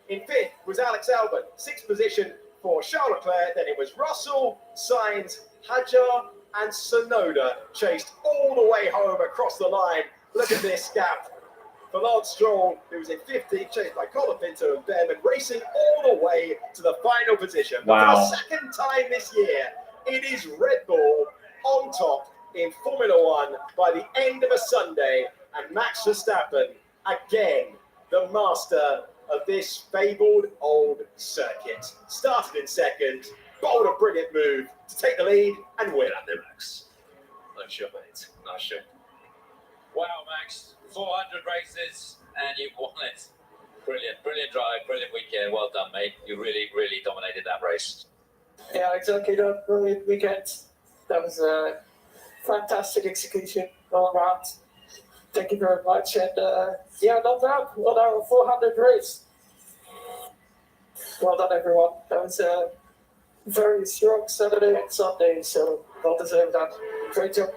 in 5th was Alex Albon. 6th position for Charles Leclerc. Then it was Russell, Sainz, Hadjar, and Sonoda chased all the way home across the line. Look at this gap for Lance Stroll, who was in 15th, chased by Colapinto and Behrman, racing all the way to the final position. But Wow. for the second time this year, it is Red Bull on top in Formula One by the end of a Sunday, and Max Verstappen, again, the master of this fabled old circuit. Started in second, bowled a brilliant move to take the lead and win. Max. Not sure, mate. Not sure. Wow, Max. 400 races and you won it. Brilliant, brilliant drive, brilliant weekend. Well done, mate. You really, really dominated that race. Yeah, exactly. That brilliant weekend. That was a fantastic execution all around. Thank you very much. And yeah, not bad on our 400 race. Well done, everyone. That was a very strong Saturday and Sunday, so well deserved that. Great job.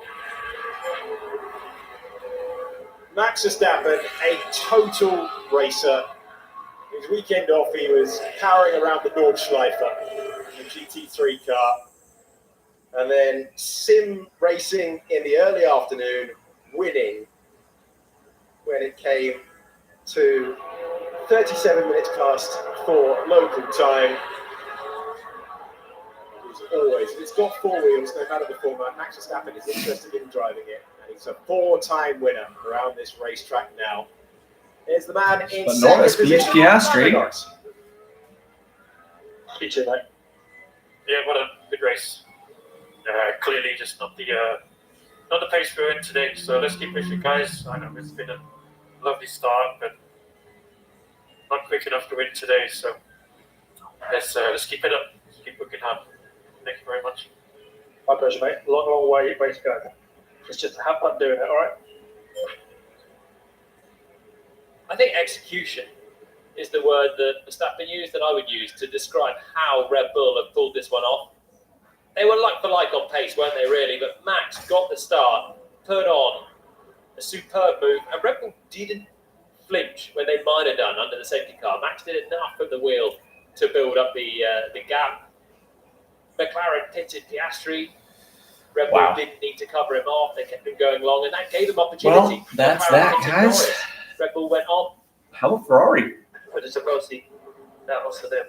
Max Verstappen, a total racer. His weekend off, he was powering around the Nordschleife, the GT3 car. And then sim racing in the early afternoon, winning when it came to 37 minutes past for local time. Always, if it's got 4 wheels, no matter the format, Max Verstappen is interested in driving it, and he's a 4-time winner around this racetrack now. Here's the man in But second Norris beats position. Piastri. Norris. You too, mate. Yeah, what a good race. Clearly, just not the pace we're in today. So let's keep pushing, guys. I know it's been a lovely start, but not quick enough to win today. So let's keep it up. Let's keep working hard. Thank you very much. My pleasure, mate. Long way to go. It's just have fun doing it, all right? I think execution is the word that Verstappen used, that I would use to describe how Red Bull have pulled this one off. They were like for like on pace, weren't they, really? But Max got the start, put on a superb move, and Red Bull didn't flinch when they might have done under the safety car. Max did enough at the wheel to build up the gap. McLaren pitted Piastri. Red Bull didn't need to cover him off. They kept him going long, and that gave them opportunity. Well, that's McLaren that, pitted guys. Norris. Red Bull went on. How about Ferrari? But it's supposed to that was for them.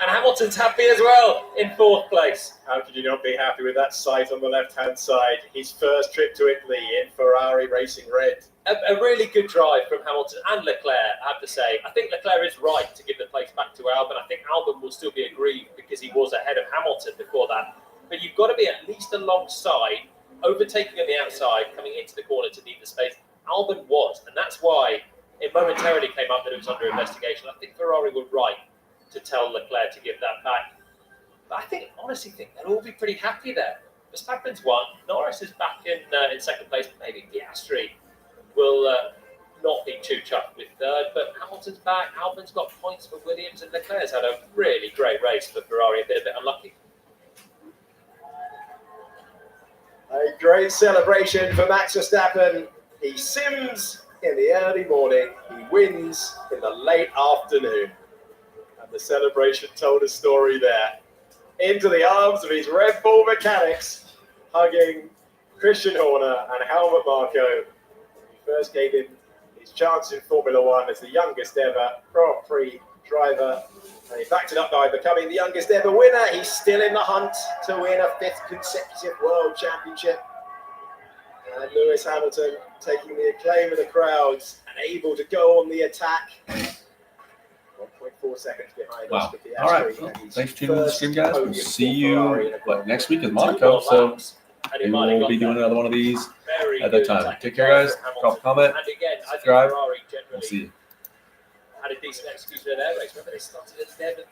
And Hamilton's happy as well in 4th place. How could you not be happy with that sight on the left-hand side? His first trip to Italy in Ferrari Racing Red. A really good drive from Hamilton and Leclerc, I have to say. I think Leclerc is right to give the place back to Albon. I think Albon will still be aggrieved because he was ahead of Hamilton before that. But you've got to be at least alongside, overtaking on the outside, coming into the corner to need the space. Albon was, and that's why it momentarily came up that it was under investigation. I think Ferrari were right to tell Leclerc to give that back. But I honestly think they'll all be pretty happy there. Verstappen's won. Norris is back in second place. Maybe Piastri will not be too chuffed with 3rd. But Hamilton's back. Albon's got points for Williams, and Leclerc's had a really great race for Ferrari. A bit unlucky. A great celebration for Max Verstappen. He sims in the early morning. He wins in the late afternoon. And the celebration told a story there. Into the arms of his Red Bull mechanics, hugging Christian Horner and Helmut Marko. He first gave him his chance in Formula One as the youngest ever Grand Prix driver. And he backed it up by becoming the youngest ever winner. He's still in the hunt to win a 5th consecutive World Championship. And Lewis Hamilton taking the acclaim of the crowds and able to go on the attack. 1.4 seconds behind us for Piastri. All right. Well, thanks for tuning in to the stream, guys. We'll see you next week is Monaco. So maybe we'll be doing another one of these at that time. Take care, guys. Drop a comment. And again, I think subscribe. Ferrari We'll generally see you. had a decent execution of their race. Remember, they started at 11th